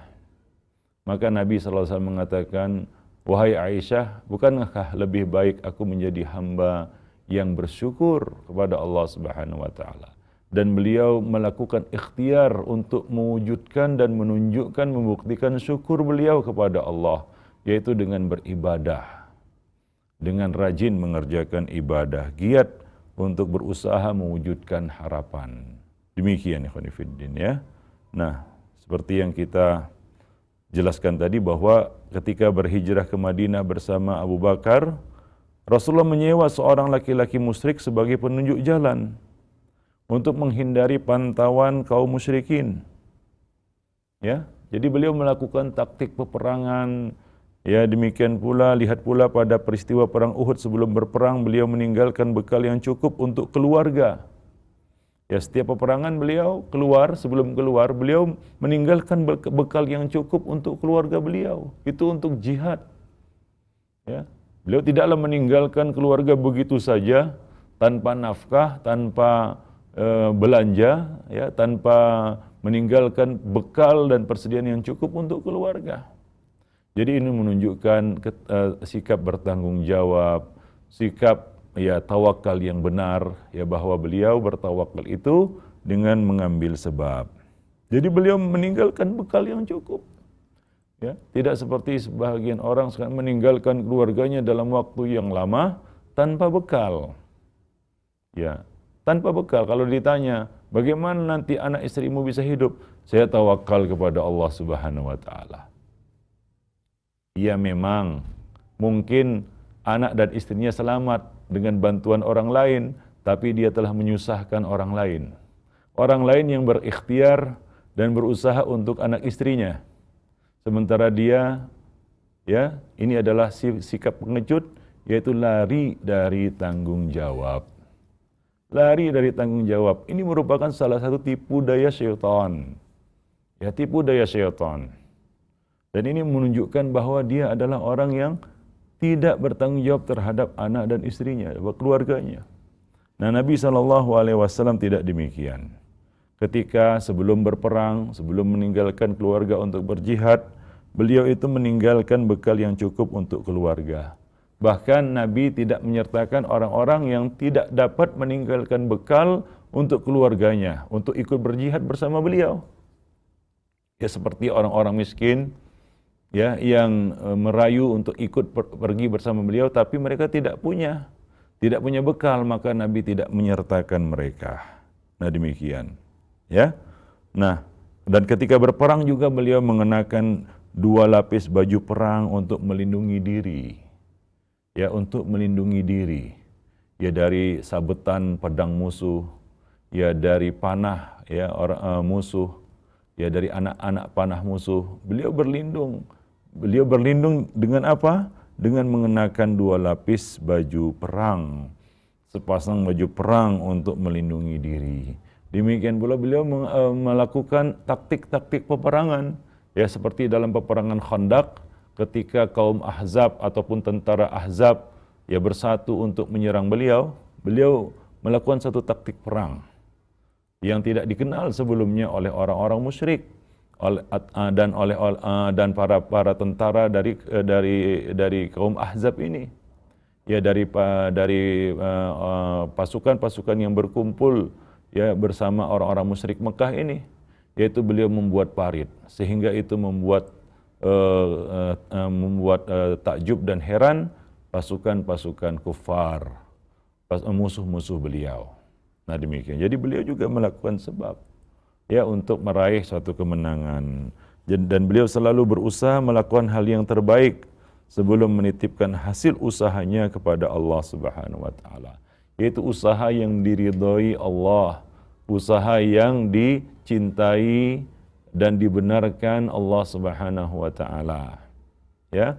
Maka Nabi SAW mengatakan, "Wahai Aisyah, bukankah lebih baik aku menjadi hamba yang bersyukur kepada Allah Subhanahu wa taala?" Dan beliau melakukan ikhtiar untuk mewujudkan dan menunjukkan, membuktikan syukur beliau kepada Allah, yaitu dengan beribadah, dengan rajin mengerjakan ibadah, giat untuk berusaha mewujudkan harapan. Demikian ikhwan fillah ya. Nah, seperti yang kita jelaskan tadi bahwa ketika berhijrah ke Madinah bersama Abu Bakar, Rasulullah menyewa seorang laki-laki musyrik sebagai penunjuk jalan untuk menghindari pantauan kaum musyrikin. Ya, jadi beliau melakukan taktik peperangan. Ya, demikian pula lihat pula pada peristiwa perang Uhud, sebelum berperang beliau meninggalkan bekal yang cukup untuk keluarga. Ya, setiap peperangan beliau keluar, sebelum keluar beliau meninggalkan bekal yang cukup untuk keluarga beliau. Itu untuk jihad. Ya, beliau tidaklah meninggalkan keluarga begitu saja tanpa nafkah, tanpa belanja, ya, tanpa meninggalkan bekal dan persediaan yang cukup untuk keluarga. Jadi ini menunjukkan sikap bertanggung jawab, sikap tawakal yang benar, bahwa beliau bertawakal itu dengan mengambil sebab. Jadi beliau meninggalkan bekal yang cukup. Ya, tidak seperti sebagian orang sekarang meninggalkan keluarganya dalam waktu yang lama tanpa bekal. Ya, tanpa bekal. Kalau ditanya, bagaimana nanti anak istrimu bisa hidup? Saya tawakal kepada Allah Subhanahu wa taala. Ya, memang mungkin anak dan istrinya selamat dengan bantuan orang lain, tapi dia telah menyusahkan orang lain. Orang lain yang berikhtiar dan berusaha untuk anak istrinya. Sementara dia, ini adalah sikap pengecut, yaitu lari dari tanggung jawab. lari dari tanggung jawab. Ini merupakan salah satu tipu daya syaitan. Ya, tipu daya syaitan. Dan ini menunjukkan bahwa dia adalah orang yang tidak bertanggung jawab terhadap anak dan istrinya, keluarganya. Nah, Nabi SAW tidak demikian. Ketika sebelum berperang, sebelum meninggalkan keluarga untuk berjihad, beliau itu meninggalkan bekal yang cukup untuk keluarga. Bahkan Nabi tidak menyertakan orang-orang yang tidak dapat meninggalkan bekal untuk keluarganya, untuk ikut berjihad bersama beliau. Ya, seperti orang-orang miskin, ya, yang merayu untuk ikut pergi bersama beliau, tapi mereka tidak punya bekal, maka Nabi tidak menyertakan mereka. Nah, demikian. Ya. Nah, dan ketika berperang juga beliau mengenakan 2 lapis baju perang untuk melindungi diri. Ya, untuk melindungi diri. Ya, dari sabetan pedang musuh, ya dari panah ya musuh, ya dari anak-anak panah musuh. Beliau berlindung dengan apa? Dengan mengenakan 2 lapis baju perang. Sepasang baju perang untuk melindungi diri. Demikian pula beliau melakukan taktik-taktik peperangan. Ya, seperti dalam peperangan Khandaq ketika kaum Ahzab ataupun tentara Ahzab ya bersatu untuk menyerang beliau melakukan satu taktik perang yang tidak dikenal sebelumnya oleh orang-orang musyrik dan para tentara dari kaum Ahzab ini. Ya, dari pasukan-pasukan yang berkumpul ya bersama orang-orang musyrik Mekah ini, yaitu beliau membuat parit sehingga itu membuat takjub dan heran pasukan-pasukan kufar, musuh-musuh beliau. Nah, demikian. Jadi beliau juga melakukan sebab ya untuk meraih suatu kemenangan, dan beliau selalu berusaha melakukan hal yang terbaik sebelum menitipkan hasil usahanya kepada Allah Subhanahu wa taala, yaitu usaha yang diridhoi Allah, usaha yang dicintai dan dibenarkan Allah Subhanahu wa taala. Ya.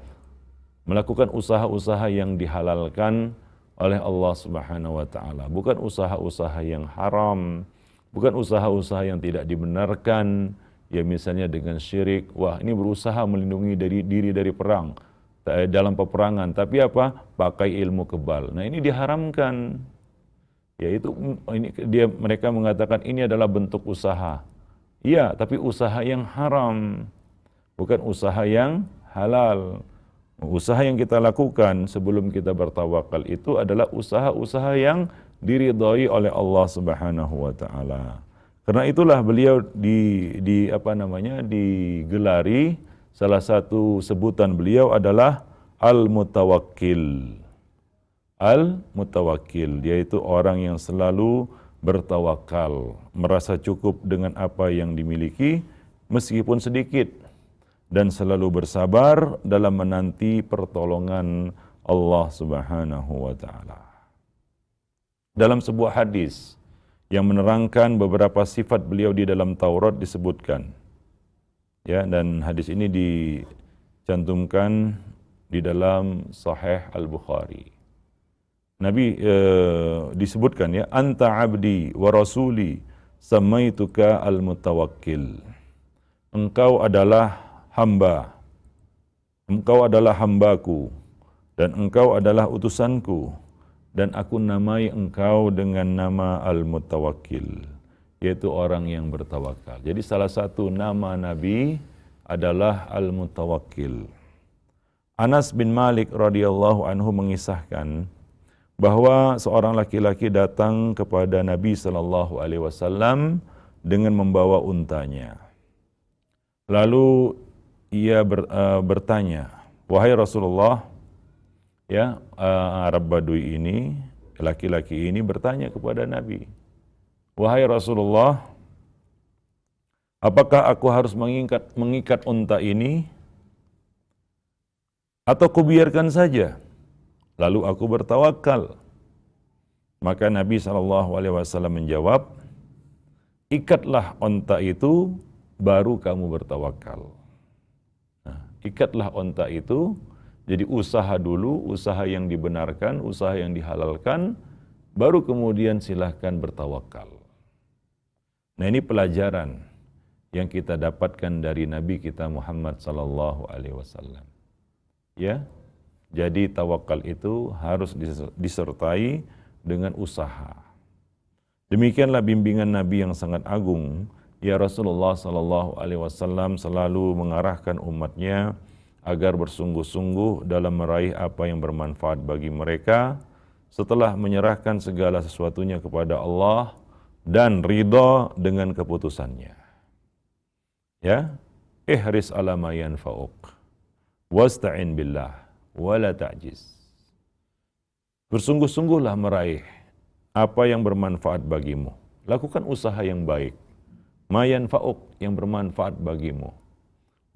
Melakukan usaha-usaha yang dihalalkan oleh Allah Subhanahu wa taala, bukan usaha-usaha yang haram, bukan usaha-usaha yang tidak dibenarkan, ya misalnya dengan syirik. Wah, ini berusaha melindungi diri dari perang, dalam peperangan, tapi apa? Pakai ilmu kebal. Nah, ini diharamkan. Yaitu mereka mengatakan ini adalah bentuk usaha. Iya, tapi usaha yang haram, bukan usaha yang halal. Usaha yang kita lakukan sebelum kita bertawakal itu adalah usaha-usaha yang diridhai oleh Allah Subhanahu wa taala. Karena itulah beliau digelari, salah satu sebutan beliau adalah Al-Mutawakkil. Al-Mutawakkil, yaitu orang yang selalu bertawakal, merasa cukup dengan apa yang dimiliki meskipun sedikit, dan selalu bersabar dalam menanti pertolongan Allah Subhanahu wa taala. Dalam sebuah hadis yang menerangkan beberapa sifat beliau di dalam Taurat disebutkan, ya, dan hadis ini dicantumkan di dalam Sahih Al-Bukhari. Nabi disebutkan, ya, anta abdi wa rasuli samaituka al-mutawakkil. Engkau adalah hamba, engkau adalah hambaku, dan engkau adalah utusanku, dan aku namai engkau dengan nama Al-Mutawakkil, yaitu orang yang bertawakal. Jadi salah satu nama Nabi adalah Al-Mutawakkil. Anas bin Malik radhiyallahu anhu mengisahkan bahwa seorang laki-laki datang kepada Nabi sallallahu alaihi wasallam dengan membawa untanya. Lalu ia bertanya, "Wahai Rasulullah," ya, Arab Badui ini, laki-laki ini bertanya kepada Nabi, "Wahai Rasulullah, apakah aku harus mengikat unta ini atau kubiarkan saja, lalu aku bertawakal?" Maka Nabi SAW menjawab, "Ikatlah unta itu, baru kamu bertawakal." Nah, ikatlah unta itu, jadi usaha dulu, usaha yang dibenarkan, usaha yang dihalalkan, baru kemudian silahkan bertawakal. Nah, ini pelajaran yang kita dapatkan dari Nabi kita Muhammad sallallahu alaihi wasallam. Ya. Jadi tawakal itu harus disertai dengan usaha. Demikianlah bimbingan Nabi yang sangat agung. Ya, Rasulullah sallallahu alaihi wasallam selalu mengarahkan umatnya agar bersungguh-sungguh dalam meraih apa yang bermanfaat bagi mereka setelah menyerahkan segala sesuatunya kepada Allah dan ridha dengan keputusannya. Ya, ihris ala ma yanfa'uk wasta'in billah wala ta'jiz. Bersungguh-sungguhlah meraih apa yang bermanfaat bagimu. Lakukan usaha yang baik. Ma yanfa'uk, yang bermanfaat bagimu.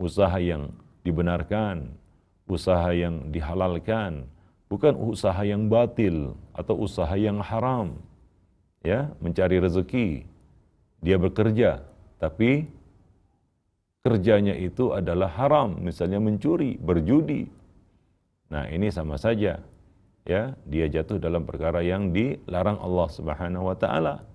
Usaha yang dibenarkan, usaha yang dihalalkan, bukan usaha yang batil atau usaha yang haram. Ya, mencari rezeki, dia bekerja, tapi kerjanya itu adalah haram, misalnya mencuri, berjudi. Nah, ini sama saja, ya, dia jatuh dalam perkara yang dilarang Allah Subhanahu wa taala.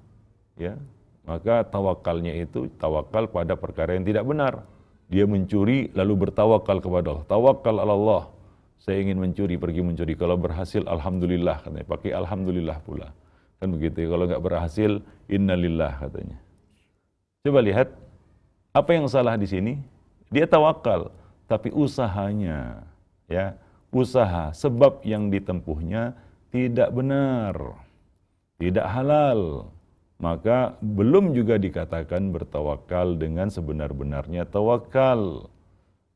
Ya, maka tawakalnya itu tawakal pada perkara yang tidak benar. Dia mencuri lalu bertawakal kepada Allah. Tawakal Allah. Saya ingin mencuri, pergi mencuri. Kalau berhasil, alhamdulillah, katanya. Pakai alhamdulillah pula. Kan begitu. Kalau nggak berhasil, innalillah, katanya. Coba lihat, apa yang salah di sini? Dia tawakal, tapi usahanya, ya, usaha, sebab yang ditempuhnya tidak benar, tidak halal. Maka belum juga dikatakan bertawakal dengan sebenar-benarnya tawakal.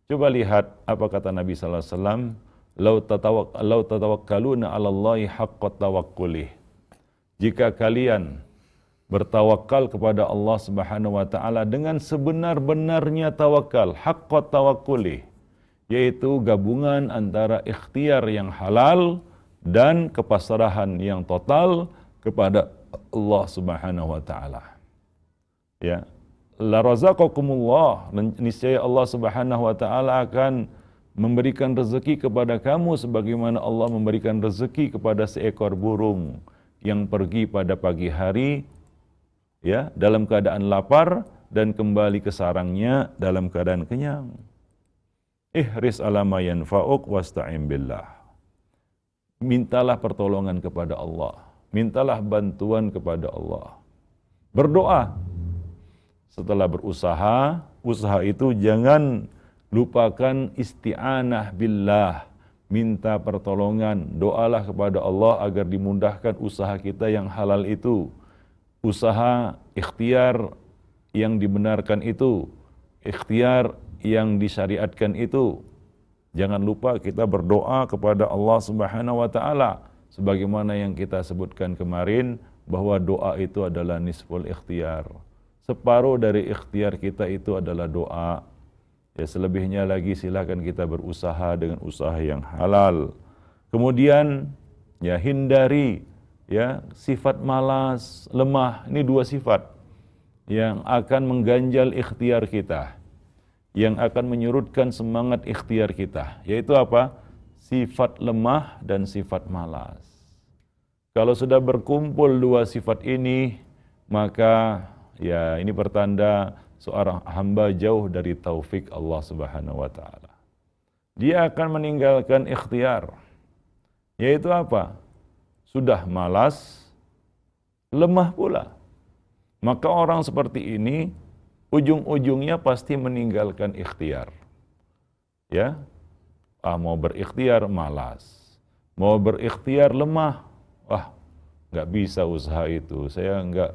Coba lihat apa kata Nabi sallallahu alaihi wasallam, "Lau tatawakkaluna 'alallahi haqqa tawakkulih." Jika kalian bertawakal kepada Allah Subhanahu wa taala dengan sebenar-benarnya tawakal, haqqa tawakkulih, yaitu gabungan antara ikhtiar yang halal dan kepasrahan yang total kepada Allah Subhanahu wa taala. Ya, la razaqakumullah, niscaya Allah Subhanahu wa taala akan memberikan rezeki kepada kamu sebagaimana Allah memberikan rezeki kepada seekor burung yang pergi pada pagi hari, ya, dalam keadaan lapar dan kembali ke sarangnya dalam keadaan kenyang. Ihris ala ma yanfa'uk wasta'in billah. Mintalah pertolongan kepada Allah. Mintalah bantuan kepada Allah. Berdoa. Setelah berusaha, usaha itu jangan lupakan isti'anah billah. Minta pertolongan, doalah kepada Allah agar dimudahkan usaha kita yang halal itu. Usaha ikhtiar yang dibenarkan itu, ikhtiar yang disyariatkan itu. Jangan lupa kita berdoa kepada Allah Subhanahu wa taala sebagaimana yang kita sebutkan kemarin bahwa doa itu adalah nisful ikhtiar. Separuh dari ikhtiar kita itu adalah doa. Ya, selebihnya lagi silakan kita berusaha dengan usaha yang halal. Kemudian ya, hindari ya sifat malas, lemah. Ini dua sifat yang akan mengganjal ikhtiar kita, yang akan menyurutkan semangat ikhtiar kita, yaitu apa? Sifat lemah dan sifat malas. Kalau sudah berkumpul dua sifat ini, maka ya ini pertanda seorang hamba jauh dari taufik Allah Subhanahu wa taala. Dia akan meninggalkan ikhtiar. Yaitu apa? Sudah malas, lemah pula. Maka orang seperti ini ujung-ujungnya pasti meninggalkan ikhtiar. Ya. Mau berikhtiar malas. Mau berikhtiar lemah. Wah, enggak bisa usaha itu. Saya enggak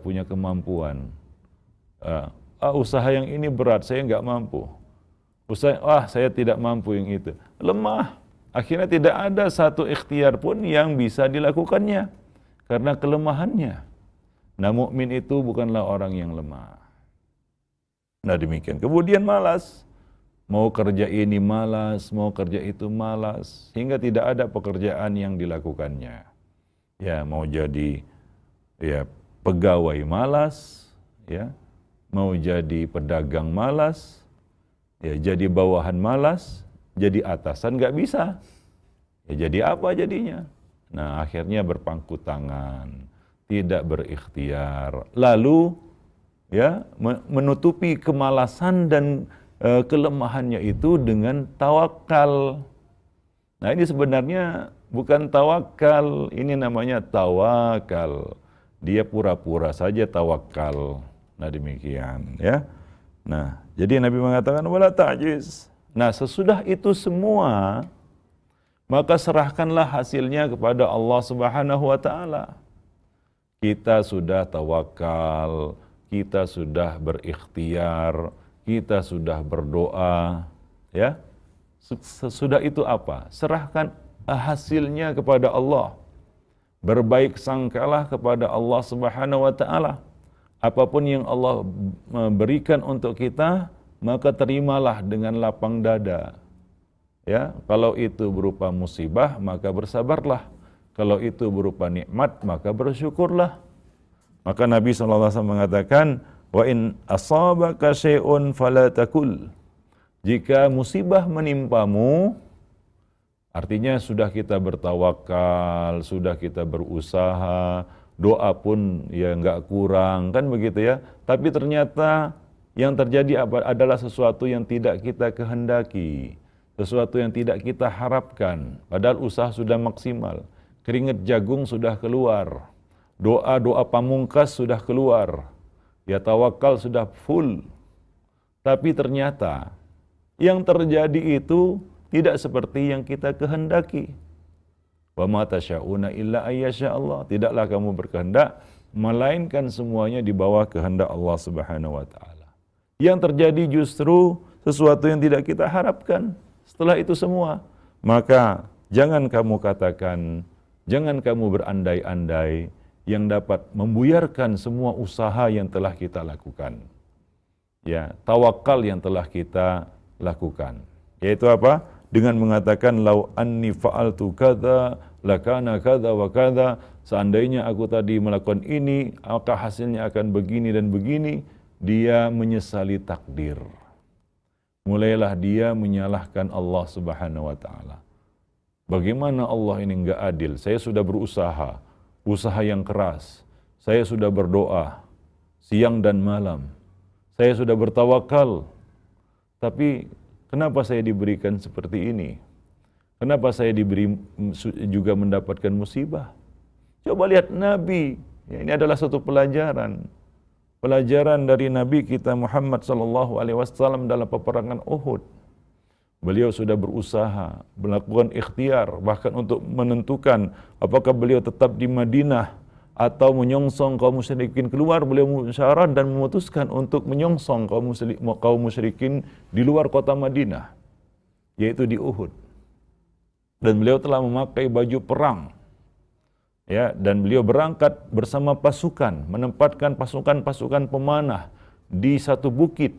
punya kemampuan. Usaha yang ini berat, saya enggak mampu. Saya tidak mampu yang itu. Lemah. Akhirnya tidak ada satu ikhtiar pun yang bisa dilakukannya karena kelemahannya. Nah, mukmin itu bukanlah orang yang lemah. Nah, demikian. Kemudian malas. Mau kerja ini malas, mau kerja itu malas, hingga tidak ada pekerjaan yang dilakukannya. Ya, mau jadi ya pegawai malas, ya. Mau jadi pedagang malas, ya jadi bawahan malas, jadi atasan nggak bisa. Ya jadi apa jadinya? Nah, akhirnya berpangku tangan, tidak berikhtiar. Lalu ya menutupi kemalasan dan kelemahannya itu dengan tawakal. Nah, ini sebenarnya bukan tawakal, ini namanya tawakal. Dia pura-pura saja tawakal. Nah, demikian ya. Nah, jadi Nabi mengatakan wala ta'jiz. Nah, sesudah itu semua maka serahkanlah hasilnya kepada Allah Subhanahu wa taala. Kita sudah tawakal, kita sudah berikhtiar, kita sudah berdoa, ya. Sesudah itu apa? Serahkan hasilnya kepada Allah. Berbaik sangkalah kepada Allah Subhanahu wa taala. Apapun yang Allah berikan untuk kita, maka terimalah dengan lapang dada. Ya, kalau itu berupa musibah, maka bersabarlah. Kalau itu berupa nikmat, maka bersyukurlah. Maka Nabi SAW mengatakan, wa in asabaka syai'un fala takul. Jika musibah menimpamu, artinya sudah kita bertawakal, sudah kita berusaha, doa pun ya enggak kurang, kan begitu ya. Tapi ternyata yang terjadi adalah sesuatu yang tidak kita kehendaki. Sesuatu yang tidak kita harapkan, padahal usaha sudah maksimal, keringat jagung sudah keluar, doa-doa pamungkas sudah keluar, ya tawakal sudah full, tapi ternyata yang terjadi itu tidak seperti yang kita kehendaki. Wa ma tasya'una illa ayyasha Allah. Tidaklah kamu berkehendak melainkan semuanya di bawah kehendak Allah Subhanahu wa taala. Yang terjadi justru sesuatu yang tidak kita harapkan. Setelah itu semua, maka jangan kamu katakan, jangan kamu berandai-andai yang dapat membuyarkan semua usaha yang telah kita lakukan. Ya, tawakal yang telah kita lakukan. Yaitu apa? Dengan mengatakan lau anni fa'altu kadza lakana kadza wa kadza, seandainya aku tadi melakukan ini, maka hasilnya akan begini dan begini. Dia menyesali takdir. Mulailah dia menyalahkan Allah Subhanahu wa taala. Bagaimana Allah ini enggak adil? Saya sudah berusaha, usaha yang keras. Saya sudah berdoa siang dan malam. Saya sudah bertawakal. Tapi kenapa saya diberikan seperti ini? Kenapa saya juga mendapatkan musibah? Coba lihat Nabi. Ya, ini adalah satu pelajaran. Pelajaran dari Nabi kita Muhammad sallallahu alaihi wasallam dalam peperangan Uhud. Beliau sudah berusaha, melakukan ikhtiar, bahkan untuk menentukan apakah beliau tetap di Madinah atau menyongsong kaum musyrikin keluar. Beliau musyawarah dan memutuskan untuk menyongsong kaum musyrikin di luar kota Madinah, yaitu di Uhud. Dan beliau telah memakai baju perang. Ya, dan beliau berangkat bersama pasukan, menempatkan pasukan-pasukan pemanah di satu bukit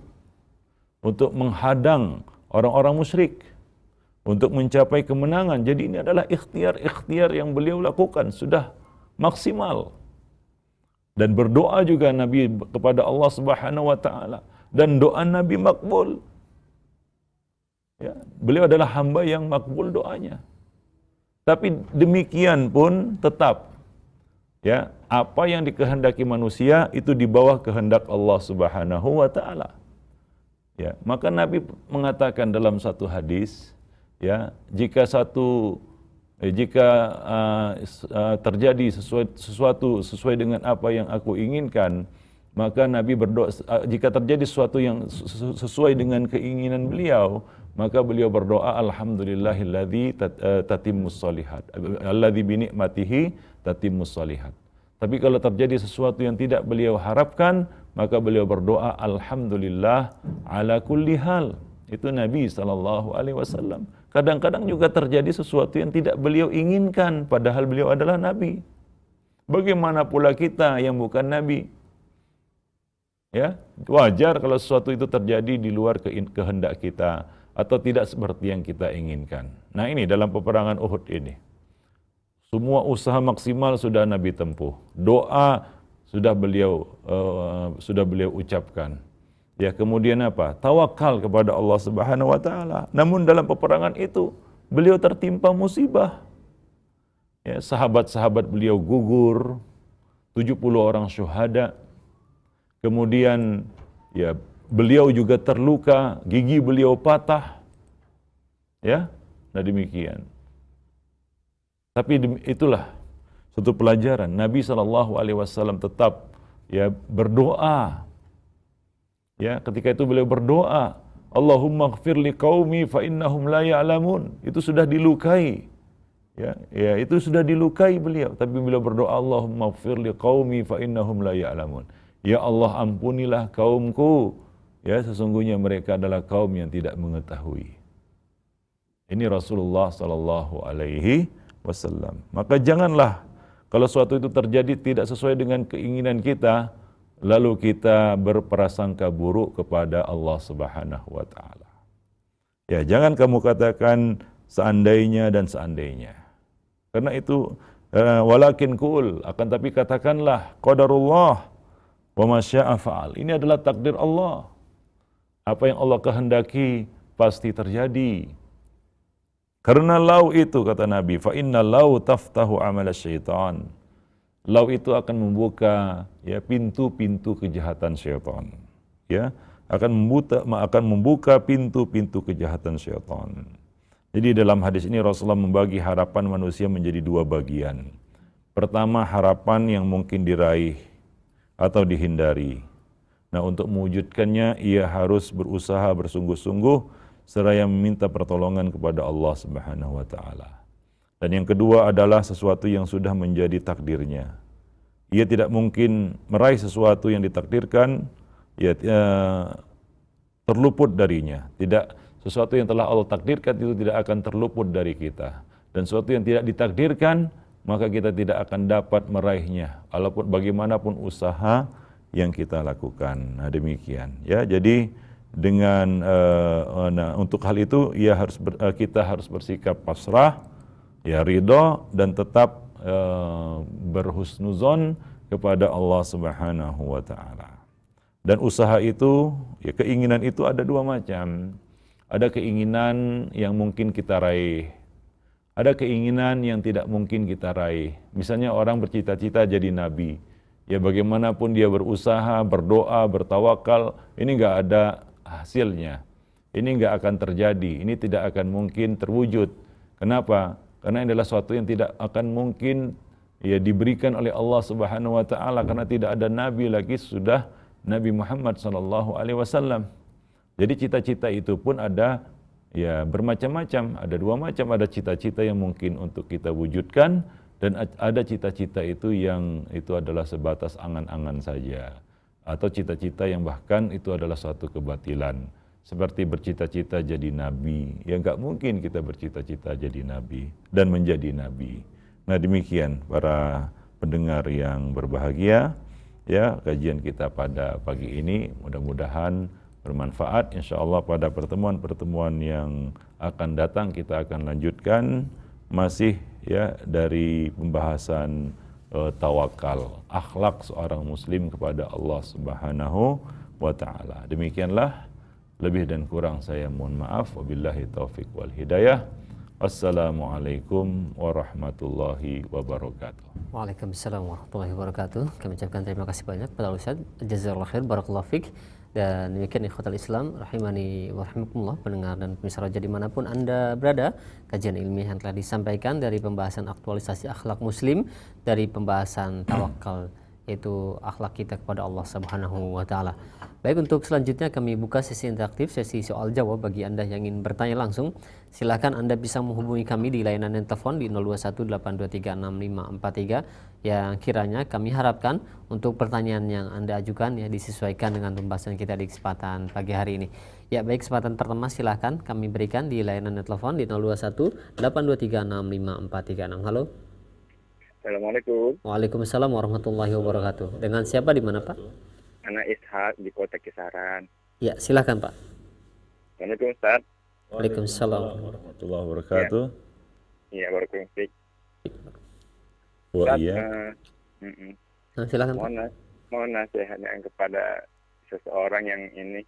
untuk menghadang orang-orang musyrik untuk mencapai kemenangan. Jadi ini adalah ikhtiar-ikhtiar yang beliau lakukan sudah maksimal. Dan berdoa juga Nabi kepada Allah Subhanahu wa taala, dan doa Nabi makbul. Ya, beliau adalah hamba yang makbul doanya. Tapi demikian pun tetap, ya, apa yang dikehendaki manusia itu di bawah kehendak Allah Subhanahu wa taala. Ya, maka Nabi mengatakan dalam satu hadis, ya, jika terjadi sesuatu sesuai dengan apa yang aku inginkan, maka Nabi berdoa. Jika terjadi sesuatu yang sesuai dengan keinginan beliau, maka beliau berdoa alhamdulillahilladzi tatimmus shalihat, alladzi bi ni'matihi tatimmus shalihat. Tapi kalau terjadi sesuatu yang tidak beliau harapkan, maka beliau berdoa alhamdulillah ala kulli hal. Itu Nabi sallallahu alaihi wasallam. Kadang-kadang juga terjadi sesuatu yang tidak beliau inginkan, padahal beliau adalah Nabi. Bagaimana pula kita yang bukan Nabi? Ya, wajar kalau sesuatu itu terjadi di luar kehendak kita atau tidak seperti yang kita inginkan. Nah, ini dalam peperangan Uhud ini. Semua usaha maksimal sudah Nabi tempuh. Doa sudah beliau ucapkan. Ya, kemudian apa? Tawakal kepada Allah Subhanahu wa taala. Namun dalam peperangan itu beliau tertimpa musibah. Ya, sahabat-sahabat beliau gugur, 70 orang syuhada. Kemudian ya beliau juga terluka, gigi beliau patah. Ya, nah demikian. Tapi itulah satu pelajaran. Nabi SAW tetap ya berdoa. Ya, ketika itu beliau berdoa, Allahumma ighfir li qaumi fa innahum la ya'lamun. Itu sudah dilukai. Ya, itu sudah dilukai beliau, tapi beliau berdoa, Allahumma ighfir li qaumi fa innahum la ya'lamun. Ya Allah, ampunilah kaumku. Ya, sesungguhnya mereka adalah kaum yang tidak mengetahui. Ini Rasulullah sallallahu alaihi wasallam. Maka janganlah kalau suatu itu terjadi tidak sesuai dengan keinginan kita, lalu kita berprasangka buruk kepada Allah Subhanahu wa taala. Ya, jangan kamu katakan seandainya dan seandainya. Karena itu walakin qul, akan tapi katakanlah qadarullah wa ma syaa fa'al. Ini adalah takdir Allah. Apa yang Allah kehendaki pasti terjadi. Karena lau itu kata Nabi, fa inna lau taftahu amal syaitan. Lau itu akan membuka ya pintu-pintu kejahatan syaitan. Ya, akan membuka pintu-pintu kejahatan syaitan. Jadi dalam hadis ini Rasulullah membagi harapan manusia menjadi dua bagian. Pertama, harapan yang mungkin diraih atau dihindari. Nah, untuk mewujudkannya ia harus berusaha bersungguh-sungguh seraya meminta pertolongan kepada Allah Subhanahu wa taala. Dan yang kedua adalah sesuatu yang sudah menjadi takdirnya. Ia tidak mungkin meraih sesuatu yang ditakdirkan, ya terluput darinya. Sesuatu yang telah Allah takdirkan itu tidak akan terluput dari kita. Dan sesuatu yang tidak ditakdirkan, maka kita tidak akan dapat meraihnya. Walaupun bagaimanapun usaha yang kita lakukan. Nah demikian. Ya, jadi dengan untuk hal itu kita harus bersikap pasrah, ya ridho dan tetap berhusnuzon kepada Allah Subhanahu wa taala. Dan usaha itu, ya keinginan itu ada dua macam. Ada keinginan yang mungkin kita raih. Ada keinginan yang tidak mungkin kita raih. Misalnya orang bercita-cita jadi nabi. Ya bagaimanapun dia berusaha, berdoa, bertawakal, ini enggak ada hasilnya. Ini enggak akan terjadi. Ini tidak akan mungkin terwujud. Kenapa? Karena ini adalah sesuatu yang tidak akan mungkin ya diberikan oleh Allah Subhanahu wa taala karena tidak ada nabi lagi sudah Nabi Muhammad sallallahu alaihi wasallam. Jadi cita-cita itu pun ada ya bermacam-macam, ada dua macam, ada cita-cita yang mungkin untuk kita wujudkan dan ada cita-cita itu yang itu adalah sebatas angan-angan saja atau cita-cita yang bahkan itu adalah suatu kebatilan seperti bercita-cita jadi nabi. Ya enggak mungkin kita bercita-cita jadi nabi dan menjadi nabi. Nah demikian para pendengar yang berbahagia, ya kajian kita pada pagi ini mudah-mudahan bermanfaat. Insyaallah pada pertemuan-pertemuan yang akan datang kita akan lanjutkan masih ya dari pembahasan tawakal, akhlak seorang muslim kepada Allah Subhanahu wa taala. Demikianlah, lebih dan kurang saya mohon maaf. Wabillahi taufik wal hidayah. Assalamualaikum warahmatullahi wabarakatuh. Waalaikumsalam warahmatullahi wabarakatuh. Kami ucapkan terima kasih banyak kepada Ustaz. Jazakallahu khair, barakallahu fiik. Dan demikian ikhwatal Islam rahimani wa rahimakumullah, pendengar dan pemirsa Roja dimanapun Anda berada, kajian ilmiah yang telah disampaikan dari pembahasan aktualisasi akhlak muslim, dari pembahasan tawakal, yaitu akhlak kita kepada Allah Subhanahu wa taala. Baik, untuk selanjutnya kami buka sesi interaktif, sesi soal jawab bagi Anda yang ingin bertanya langsung. Silakan Anda bisa menghubungi kami di layanan telepon di 0218236543 yang kiranya kami harapkan untuk pertanyaan yang Anda ajukan ya disesuaikan dengan pembahasan kita di kesempatan pagi hari ini. Ya baik, kesempatan pertama silakan kami berikan di layanan telepon di 0218236543. Halo. Assalamualaikum. Waalaikumsalam warahmatullahi wabarakatuh. Dengan siapa di mana Pak? Anak Ishak di Kota Kisaran. Ya silakan Pak. Assalamualaikum Ustaz. Waalaikumsalam warahmatullahi wabarakatuh. Iya, barakallahu. Wa iya. Silakan. Mohon nasihatnya kepada seseorang yang ini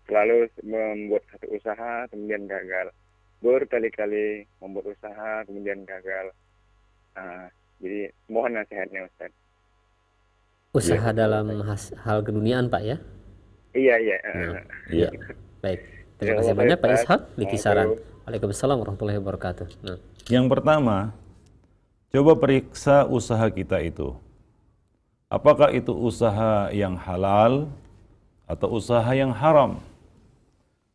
selalu membuat satu usaha kemudian gagal. Berkali-kali membuat usaha kemudian gagal. Jadi mohon nasihatnya Ustaz. Usaha dalam hal keduniaan Pak ya? Iya, iya. Nah, Iya. baik. Terima Ya kasih Allah, banyak Pak Ustaz. Ishak di kisaran. Assalamualaikum. Waalaikumsalam warahmatullahi wabarakatuh. Nah, Yang pertama, coba periksa usaha kita itu. Apakah itu usaha yang halal atau usaha yang haram?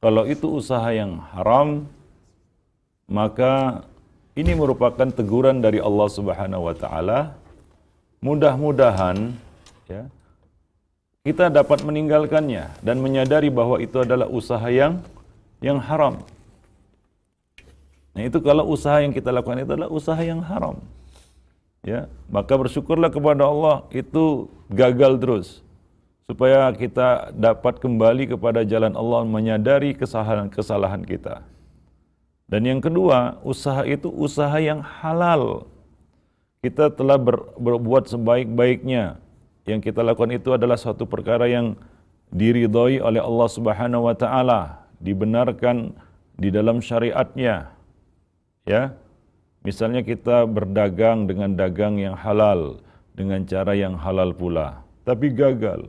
Kalau itu usaha yang haram, maka ini merupakan teguran dari Allah Subhanahu wa taala. Mudah-mudahan ya, kita dapat meninggalkannya dan menyadari bahwa itu adalah usaha yang haram. Nah, itu kalau usaha yang kita lakukan itu adalah usaha yang haram. Ya, maka bersyukurlah kepada Allah itu gagal terus. Supaya kita dapat kembali kepada jalan Allah, menyadari kesalahan kita. Dan yang kedua, usaha itu usaha yang halal. Kita telah berbuat sebaik-baiknya. Yang kita lakukan itu adalah suatu perkara yang diridhoi oleh Allah Subhanahu wa taala, dibenarkan di dalam syariatnya. Ya. Misalnya kita berdagang dengan dagang yang halal, dengan cara yang halal pula, tapi gagal.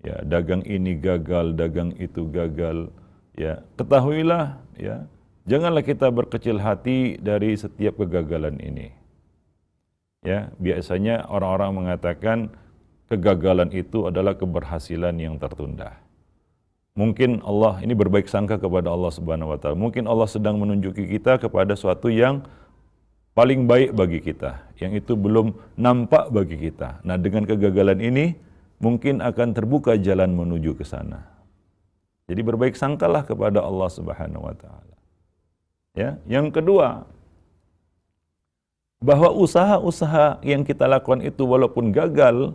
Ya, dagang ini gagal, dagang itu gagal. Ya, ketahuilah ya, janganlah kita berkecil hati dari setiap kegagalan ini. Ya, biasanya orang-orang mengatakan kegagalan itu adalah keberhasilan yang tertunda. Mungkin Allah ini berbaik sangka kepada Allah Subhanahu wa taala. Mungkin Allah sedang menunjuki kita kepada suatu yang paling baik bagi kita, yang itu belum nampak bagi kita. Nah, dengan kegagalan ini mungkin akan terbuka jalan menuju ke sana. Jadi berbaik sangkalah kepada Allah Subhanahu wa taala. Ya, yang kedua, bahwa usaha-usaha yang kita lakukan itu walaupun gagal,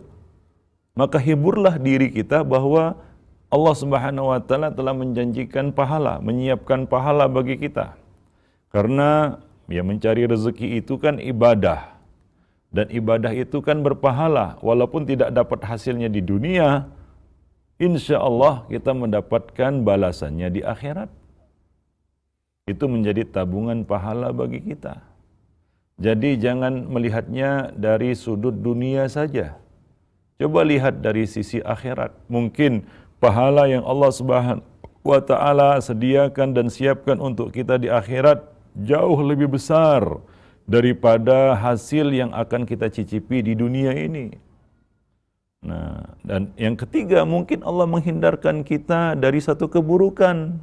maka hiburlah diri kita bahwa Allah Subhanahu wa taala telah menjanjikan pahala, menyiapkan pahala bagi kita. Karena ya mencari rezeki itu kan ibadah. Dan ibadah itu kan berpahala, walaupun tidak dapat hasilnya di dunia, insya Allah kita mendapatkan balasannya di akhirat. Itu menjadi tabungan pahala bagi kita. Jadi jangan melihatnya dari sudut dunia saja. Coba lihat dari sisi akhirat. Mungkin pahala yang Allah Subhanahu wa taala sediakan dan siapkan untuk kita di akhirat jauh lebih besar daripada hasil yang akan kita cicipi di dunia ini. Nah, dan yang ketiga, mungkin Allah menghindarkan kita dari satu keburukan.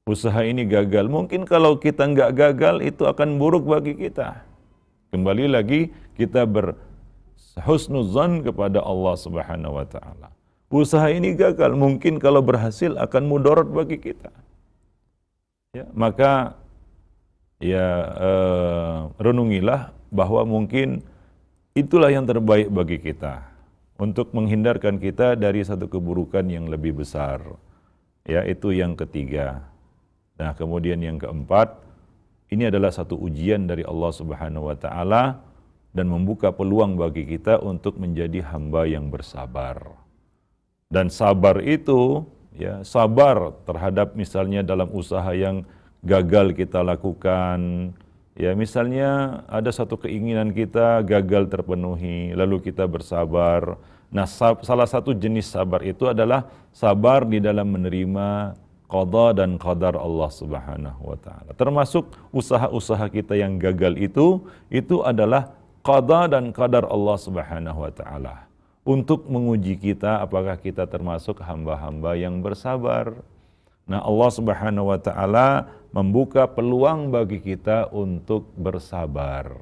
Usaha ini gagal. Mungkin kalau kita nggak gagal, itu akan buruk bagi kita. Kembali lagi, kita berhusnuzan kepada Allah Subhanahu wa taala. Usaha ini gagal, mungkin kalau berhasil akan mudarat bagi kita. Ya, maka renungilah bahwa mungkin itulah yang terbaik bagi kita untuk menghindarkan kita dari satu keburukan yang lebih besar. Ya, itu yang ketiga. Nah, kemudian yang keempat, ini adalah satu ujian dari Allah Subhanahu wa taala dan membuka peluang bagi kita untuk menjadi hamba yang bersabar. Dan sabar itu, ya, sabar terhadap misalnya dalam usaha yang gagal kita lakukan. Ya, misalnya ada satu keinginan kita gagal terpenuhi, lalu kita bersabar. Nah, salah satu jenis sabar itu adalah sabar di dalam menerima qada dan qadar Allah Subhanahu wa taala. Termasuk usaha-usaha kita yang gagal itu adalah qada dan qadar Allah Subhanahu wa taala untuk menguji kita apakah kita termasuk hamba-hamba yang bersabar. Nah, Allah Subhanahu wa taala membuka peluang bagi kita untuk bersabar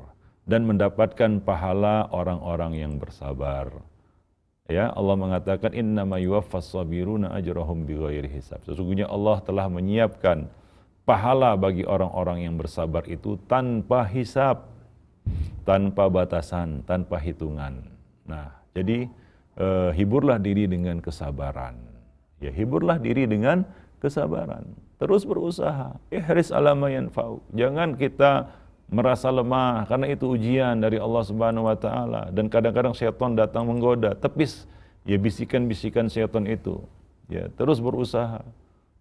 dan mendapatkan pahala orang-orang yang bersabar. Ya, Allah mengatakan innama yuwaffas sabiruna ajrahum bighairi hisab. Sesungguhnya Allah telah menyiapkan pahala bagi orang-orang yang bersabar itu tanpa hisab, tanpa batasan, tanpa hitungan. Nah, jadi hiburlah diri dengan kesabaran. Ya, hiburlah diri dengan kesabaran. Terus berusaha. Ihris ala ma yanfa'u. Jangan kita merasa lemah karena itu ujian dari Allah Subhanahu wa taala dan kadang-kadang syaitan datang menggoda, tepis ya bisikan-bisikan syaitan itu. Ya, terus berusaha.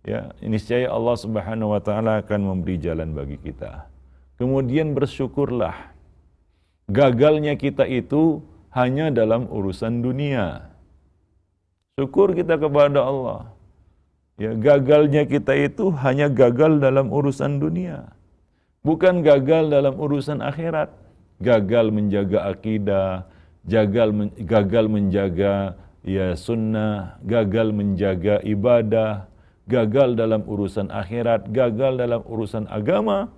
Ya, niscaya Allah Subhanahu wa taala akan memberi jalan bagi kita. Kemudian bersyukurlah. Gagalnya kita itu hanya dalam urusan dunia. Syukur kita kepada Allah. Ya, gagalnya kita itu hanya gagal dalam urusan dunia. Bukan gagal dalam urusan akhirat. Gagal menjaga akidah, gagal menjaga ya sunnah, gagal menjaga ibadah, gagal dalam urusan akhirat, gagal dalam urusan agama.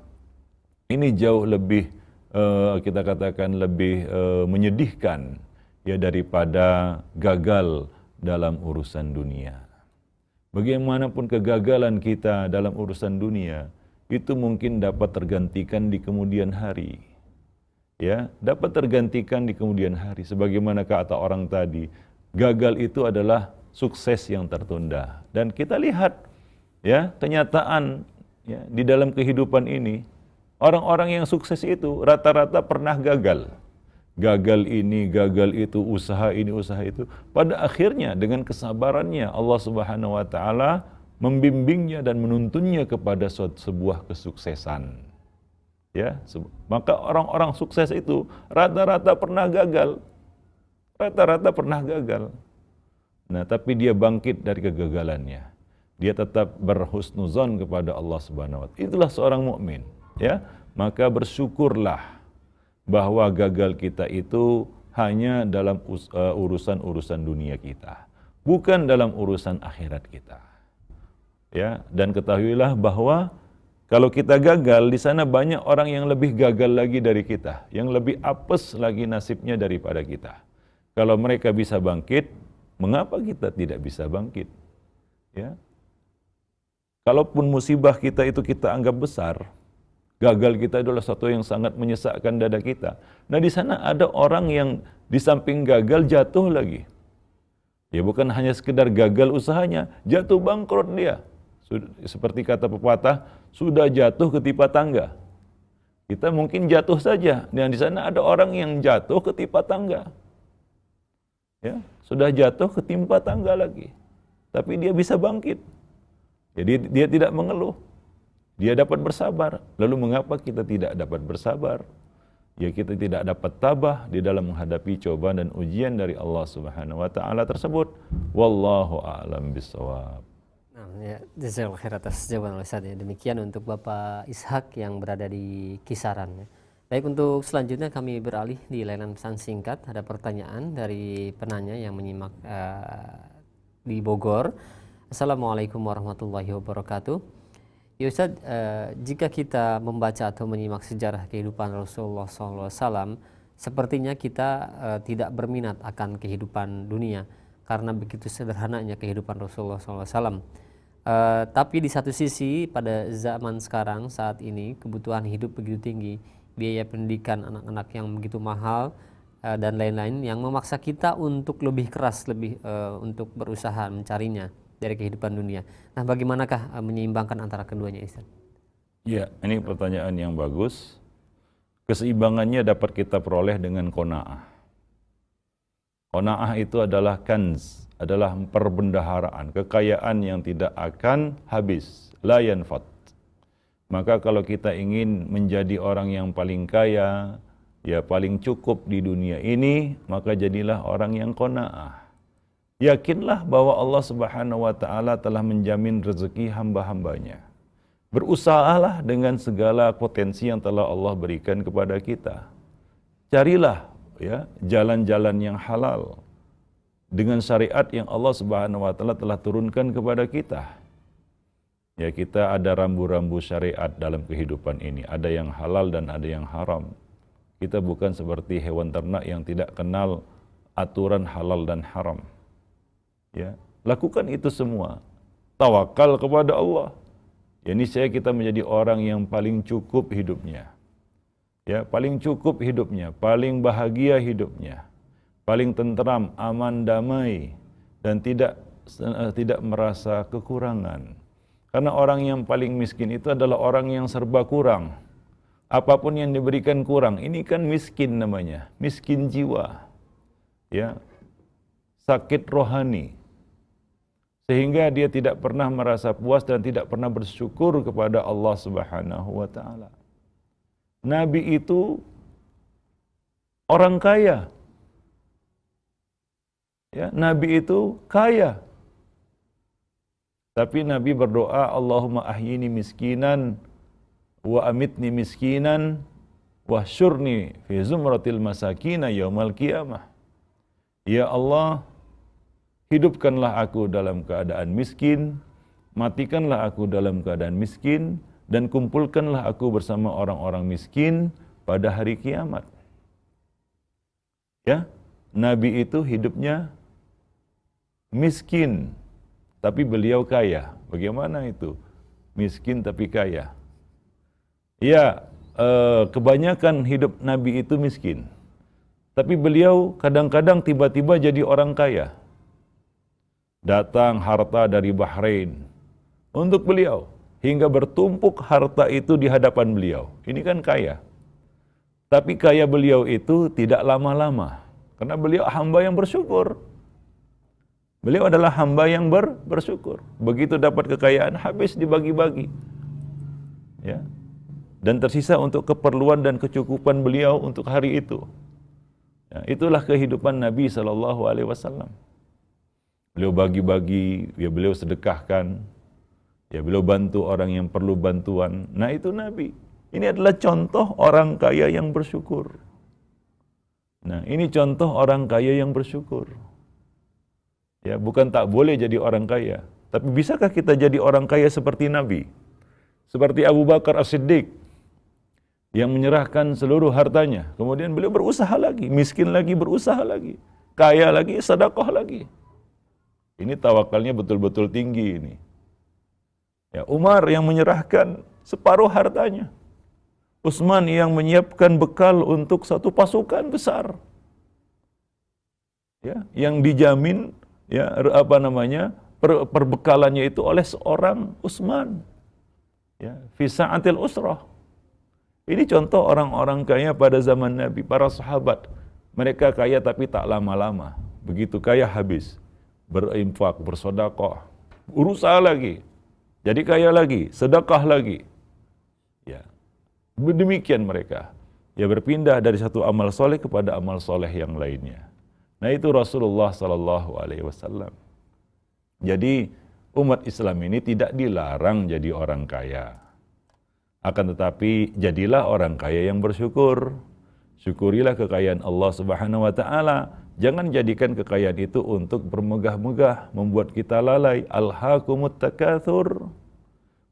Ini jauh lebih kita katakan lebih menyedihkan ya daripada gagal dalam urusan dunia. Bagaimanapun kegagalan kita dalam urusan dunia, itu mungkin dapat tergantikan di kemudian hari. Ya, dapat tergantikan di kemudian hari. Sebagaimana kata orang tadi, gagal itu adalah sukses yang tertunda. Dan kita lihat ya, kenyataan ya, di dalam kehidupan ini, orang-orang yang sukses itu rata-rata pernah gagal. Gagal ini, gagal itu, usaha ini, usaha itu. Pada akhirnya dengan kesabarannya Allah Subhanahu wa taala membimbingnya dan menuntunnya kepada sebuah kesuksesan. Ya, maka orang-orang sukses itu rata-rata pernah gagal. Rata-rata pernah gagal. Nah, tapi dia bangkit dari kegagalannya. Dia tetap berhusnuzon kepada Allah Subhanahu wa taala. Itulah seorang mukmin, ya. Maka bersyukurlah bahwa gagal kita itu hanya dalam urusan-urusan dunia kita, bukan dalam urusan akhirat kita. Ya, dan ketahuilah bahwa kalau kita gagal, di sana banyak orang yang lebih gagal lagi dari kita, yang lebih apes lagi nasibnya daripada kita. Kalau mereka bisa bangkit, mengapa kita tidak bisa bangkit? Ya. Kalaupun musibah kita itu kita anggap besar, gagal kita adalah sesuatu yang sangat menyesakkan dada kita. Nah, di sana ada orang yang di samping gagal jatuh lagi. Ya, bukan hanya sekedar gagal usahanya, jatuh bangkrut dia. Seperti kata pepatah, sudah jatuh ketimpa tangga. Kita mungkin jatuh saja, dan di sana ada orang yang jatuh ketimpa tangga. Ya, sudah jatuh ketimpa tangga lagi. Tapi dia bisa bangkit. Jadi dia tidak mengeluh. Dia dapat bersabar. Lalu mengapa kita tidak dapat bersabar? Ya, kita tidak dapat tabah di dalam menghadapi cobaan dan ujian dari Allah Subhanahu wa taala tersebut. Wallahu a'lam bishawab. Nah, ya, jazakallahu khair atas jawaban Ustaz ya. Demikian untuk Bapak Ishak yang berada di Kisaran ya. Baik, untuk selanjutnya kami beralih di layanan pesan singkat. Ada pertanyaan dari penanya yang menyimak di Bogor. Assalamualaikum warahmatullahi wabarakatuh. Ya Ustaz, jika kita membaca atau menyimak sejarah kehidupan Rasulullah SAW, sepertinya kita tidak berminat akan kehidupan dunia karena begitu sederhananya kehidupan Rasulullah SAW. Tapi di satu sisi pada zaman sekarang saat ini kebutuhan hidup begitu tinggi, biaya pendidikan anak-anak yang begitu mahal dan lain-lain yang memaksa kita untuk lebih keras, untuk berusaha mencarinya dari kehidupan dunia. Nah, bagaimanakah menyeimbangkan antara keduanya, Ustaz? Ya, ini pertanyaan yang bagus. Keseimbangannya dapat kita peroleh dengan qanaah. Qanaah itu adalah kanz, adalah perbendaharaan, kekayaan yang tidak akan habis, la yanfad. Maka kalau kita ingin menjadi orang yang paling kaya, ya paling cukup di dunia ini, maka jadilah orang yang qanaah. Yakinlah bahwa Allah Subhanahu wa taala telah menjamin rezeki hamba-hambanya. Berusahalah dengan segala potensi yang telah Allah berikan kepada kita. Carilah ya jalan-jalan yang halal dengan syariat yang Allah Subhanahu wa taala telah turunkan kepada kita. Ya, kita ada rambu-rambu syariat dalam kehidupan ini, ada yang halal dan ada yang haram. Kita bukan seperti hewan ternak yang tidak kenal aturan halal dan haram. Ya, lakukan itu semua. Tawakal kepada Allah. Ya, niscaya kita menjadi orang yang paling cukup hidupnya. Ya, paling cukup hidupnya, paling bahagia hidupnya, paling tentram, aman, damai, dan tidak merasa kekurangan. Karena orang yang paling miskin itu adalah orang yang serba kurang. Apapun yang diberikan kurang, ini kan miskin namanya, miskin jiwa. Ya, sakit rohani. Sehingga dia tidak pernah merasa puas dan tidak pernah bersyukur kepada Allah Subhanahu wa taala. Nabi itu orang kaya. Ya, Nabi itu kaya. Tapi Nabi berdoa, Allahumma ahyini miskinan wa amitni miskinan wa syurni fi zumratil masakina yaumal qiyamah. Ya Allah, hidupkanlah aku dalam keadaan miskin, matikanlah aku dalam keadaan miskin, dan kumpulkanlah aku bersama orang-orang miskin pada hari kiamat. Ya, Nabi itu hidupnya miskin, tapi beliau kaya. Bagaimana itu? Miskin tapi kaya. Ya, kebanyakan hidup Nabi itu miskin. Tapi beliau kadang-kadang tiba-tiba jadi orang kaya. Datang harta dari Bahrain untuk beliau. Hingga bertumpuk harta itu di hadapan beliau. Ini kan kaya. Tapi kaya beliau itu tidak lama-lama. Karena beliau hamba yang bersyukur. Beliau adalah hamba yang bersyukur. Begitu dapat kekayaan, habis dibagi-bagi. Ya. Dan tersisa untuk keperluan dan kecukupan beliau untuk hari itu. Ya, itulah kehidupan Nabi SAW. Beliau bagi-bagi, ya beliau sedekahkan, ya beliau bantu orang yang perlu bantuan. Nah itu Nabi. Ini adalah contoh orang kaya yang bersyukur. Nah ini contoh orang kaya yang bersyukur. Ya, bukan tak boleh jadi orang kaya, tapi bisakah kita jadi orang kaya seperti Nabi? Seperti Abu Bakar As-Siddiq yang menyerahkan seluruh hartanya, kemudian beliau berusaha lagi, miskin lagi, berusaha lagi, kaya lagi, sedekah lagi. Ini tawakalnya betul-betul tinggi ini. Ya, Umar yang menyerahkan separuh hartanya. Utsman yang menyiapkan bekal untuk satu pasukan besar. Ya, yang dijamin ya perbekalannya itu oleh seorang Utsman. Ya, fi sa'atil usrah. Ini contoh orang-orang kaya pada zaman Nabi, para sahabat. Mereka kaya tapi tak lama-lama. Begitu kaya habis. Berinfak, bersedekah, berusaha lagi. Jadi kaya lagi, sedekah lagi. Ya. Demikian mereka. Ya berpindah dari satu amal soleh kepada amal soleh yang lainnya. Nah itu Rasulullah SAW. Jadi umat Islam ini tidak dilarang jadi orang kaya. Akan tetapi jadilah orang kaya yang bersyukur. Syukurilah kekayaan Allah Subhanahu wa taala. Jangan jadikan kekayaan itu untuk bermegah-megah, membuat kita lalai. Alhaakumut takatsur.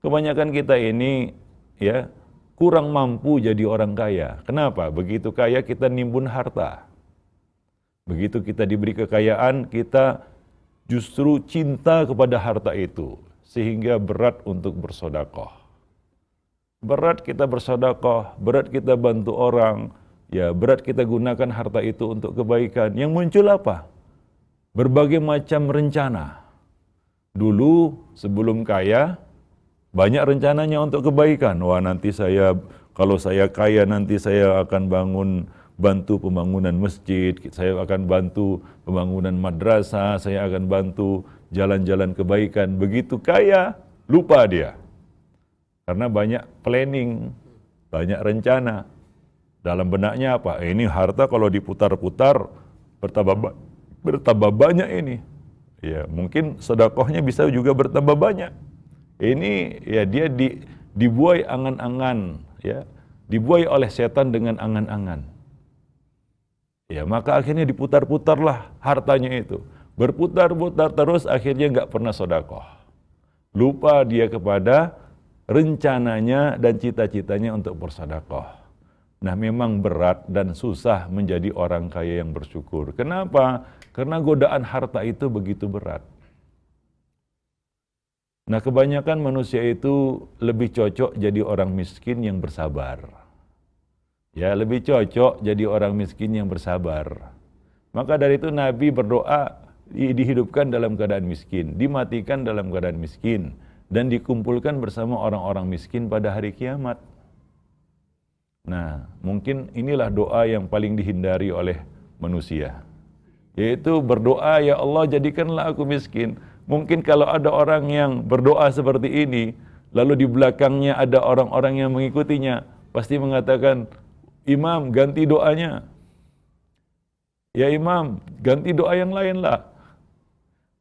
Kebanyakan kita ini ya kurang mampu jadi orang kaya. Kenapa? Begitu kaya kita nimbun harta. Begitu kita diberi kekayaan, kita justru cinta kepada harta itu, sehingga berat untuk bersedekah. Berat kita bersedekah, berat kita bantu orang, ya berat kita gunakan harta itu untuk kebaikan. Yang muncul apa? Berbagai macam rencana. Dulu sebelum kaya, banyak rencananya untuk kebaikan. Wah nanti kalau saya kaya nanti saya akan bantu pembangunan masjid, saya akan bantu pembangunan madrasah, saya akan bantu jalan-jalan kebaikan. Begitu kaya, lupa dia. Karena banyak planning, banyak rencana. Dalam benaknya apa? Ini harta kalau diputar-putar bertambah banyak ini. Ya, mungkin sedekahnya bisa juga bertambah banyak. Ini ya dia dibuai angan-angan, ya. Dibuai oleh setan dengan angan-angan. Ya, maka akhirnya diputar-putarlah hartanya itu. Berputar-putar terus akhirnya nggak pernah sedekah. Lupa dia kepada rencananya dan cita-citanya untuk bersedekah. Nah, memang berat dan susah menjadi orang kaya yang bersyukur. Kenapa? Karena godaan harta itu begitu berat. Nah, kebanyakan manusia itu lebih cocok jadi orang miskin yang bersabar. Ya, lebih cocok jadi orang miskin yang bersabar. Maka dari itu Nabi berdoa dihidupkan dalam keadaan miskin, dimatikan dalam keadaan miskin, dan dikumpulkan bersama orang-orang miskin pada hari kiamat. Nah, mungkin inilah doa yang paling dihindari oleh manusia. Yaitu berdoa, ya Allah jadikanlah aku miskin. Mungkin kalau ada orang yang berdoa seperti ini, lalu di belakangnya ada orang-orang yang mengikutinya, pasti mengatakan, Imam ganti doanya. ya imam, ganti doa yang lain lah.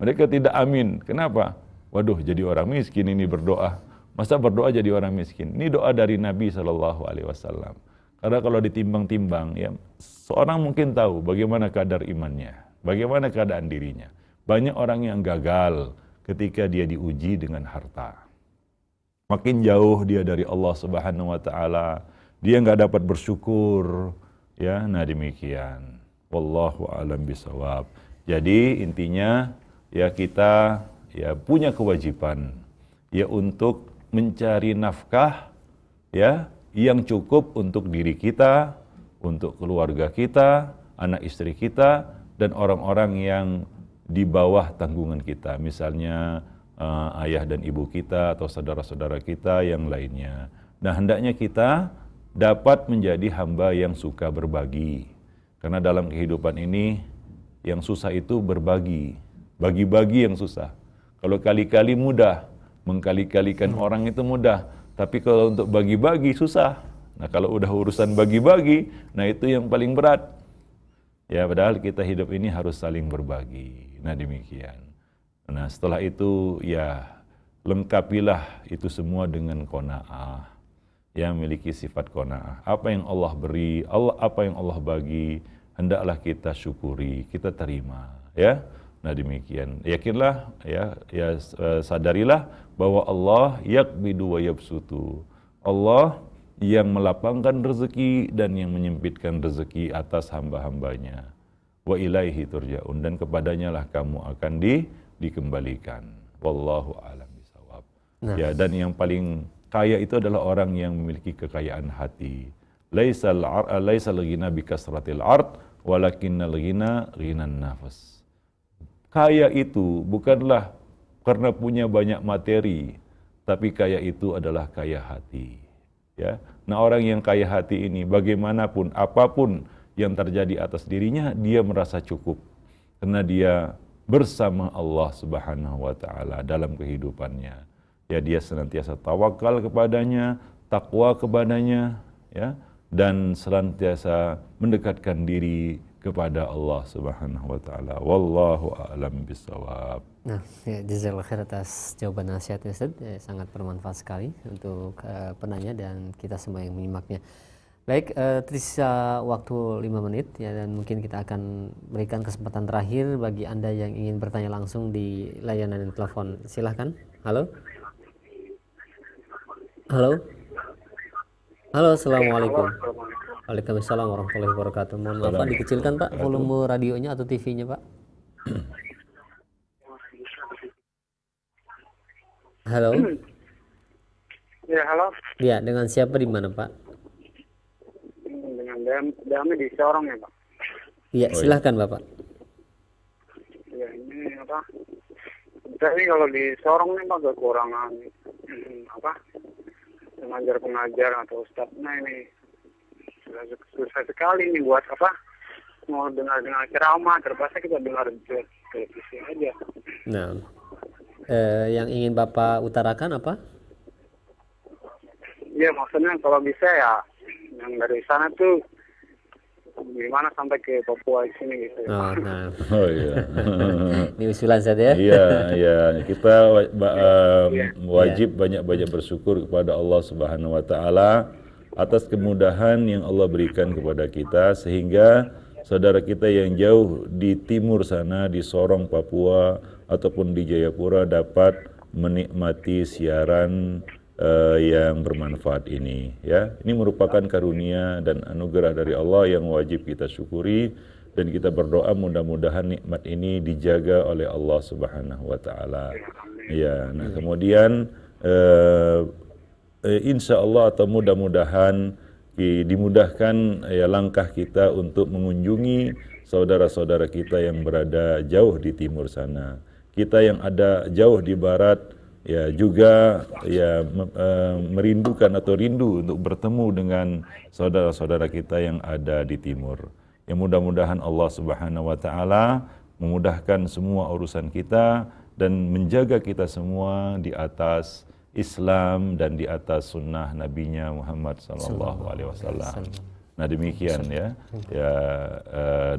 Mereka tidak amin. Kenapa? Waduh, jadi orang miskin ini berdoa. Masa berdoa jadi orang miskin? Ini doa dari Nabi SAW. Karena kalau ditimbang-timbang, ya seorang mungkin tahu bagaimana kadar imannya, bagaimana keadaan dirinya. Banyak orang yang gagal ketika dia diuji dengan harta. Makin jauh dia dari Allah Subhanahu wa taala, dia nggak dapat bersyukur, ya. Nah, demikian. Wallahu a'lam bishawab. Jadi intinya ya kita ya punya kewajiban ya untuk mencari nafkah ya yang cukup untuk diri kita, untuk keluarga kita, anak istri kita, dan orang-orang yang di bawah tanggungan kita, misalnya ayah dan ibu kita atau saudara-saudara kita yang lainnya. Nah, hendaknya kita dapat menjadi hamba yang suka berbagi. Karena dalam kehidupan ini yang susah itu berbagi, bagi-bagi yang susah. Kalau kali-kali mudah, mengkali-kalikan orang itu mudah, tapi kalau untuk bagi-bagi susah. Nah, kalau udah urusan bagi-bagi, nah itu yang paling berat. Ya, padahal kita hidup ini harus saling berbagi. Nah, demikian. Nah, setelah itu ya lengkapilah itu semua dengan qanaah. Ya, memiliki sifat qanaah. Apa yang Allah beri, apa yang Allah bagi, hendaklah kita syukuri, kita terima, ya. Nah, demikian. Yakinlah, sadarilah bahwa Allah yaqbidu wa yabsutu. Allah yang melapangkan rezeki dan yang menyempitkan rezeki atas hamba-hambanya. Wa ilaihi turja'un, dan kepadanya lah kamu akan dikembalikan. Wallahu a'lam bishawab. Nah. Ya, dan yang paling kaya itu adalah orang yang memiliki kekayaan hati. Laisal ghina bi kasratil ard, walakinnal ghina ghinan nafs. Kaya itu bukanlah karena punya banyak materi, tapi kaya itu adalah kaya hati. Ya, nah orang yang kaya hati ini bagaimanapun apapun yang terjadi atas dirinya, dia merasa cukup karena dia bersama Allah Subhanahu wa taala dalam kehidupannya. Ya, dia senantiasa tawakal kepadanya, takwa kepadanya, ya, dan senantiasa mendekatkan diri kepada Allah Subhanahu wa taala. Wallahu a'lam bishawab. Nah, ya, jazakallahu khair atas jawaban nasihatnya Ustaz. Ya, sangat bermanfaat sekali untuk penanya dan kita semua yang menyimaknya. Baik, tersisa waktu 5 menit ya, dan mungkin kita akan berikan kesempatan terakhir bagi Anda yang ingin bertanya langsung di layanan telepon. Silahkan. Halo. Halo. Halo, assalamualaikum. Waalaikumsalam warahmatullahi wabarakatuh. Mohon maaf Pak, dikecilkan Pak volume radionya atau TV-nya Pak. Halo. Ya, halo. Ya, dengan siapa di mana Pak? Dengan Dami di Sorong ya Pak. Iya, silahkan Bapak. Ya, ini apa? Jadi kalau di Sorong nih Pak kekurangan pengajar atau ustadznya ini susah sekali nih buat mau dengar ceramah, terpaksa kita dengar di televisi aja. Nah, yang ingin Bapak utarakan apa? Ya, maksudnya kalau bisa ya yang dari sana tuh gimana sampai ke Papua sini gitu. Oh, nah. Oh iya. Ini usulan saja. Iya, kita wajib banyak-banyak bersyukur kepada Allah Subhanahu wa taala atas kemudahan yang Allah berikan kepada kita, sehingga saudara kita yang jauh di timur sana, di Sorong, Papua ataupun di Jayapura dapat menikmati siaran yang bermanfaat ini, ya. Ini merupakan karunia dan anugerah dari Allah yang wajib kita syukuri, dan kita berdoa mudah-mudahan nikmat ini dijaga oleh Allah Subhanahu wa taala. Ya, nah kemudian insya Allah atau mudah-mudahan dimudahkan ya langkah kita untuk mengunjungi saudara-saudara kita yang berada jauh di timur sana. Kita yang ada jauh di barat ya juga ya merindukan atau rindu untuk bertemu dengan saudara-saudara kita yang ada di timur. Ya, mudah-mudahan Allah Subhanahu wa taala memudahkan semua urusan kita dan menjaga kita semua di atas Islam dan di atas sunnah Nabinya Muhammad sallallahu alaihi wasallam. Nah demikian ya,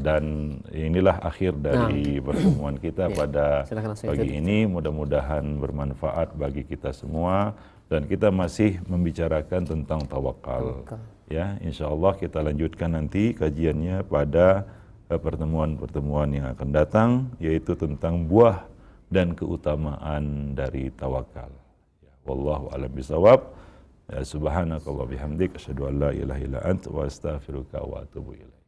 dan inilah akhir dari pertemuan kita pada pagi ini. Mudah-mudahan bermanfaat bagi kita semua dan kita masih membicarakan tentang tawakal. Ya, insya Allah kita lanjutkan nanti kajiannya pada pertemuan-pertemuan yang akan datang, yaitu tentang buah dan keutamaan dari tawakal. Ya, wallahu a'lam bishawab. Ya, subhanakallah bihamdik asyhadu an la ilaha illa anta wa astaghfiruka wa atubu ilaik.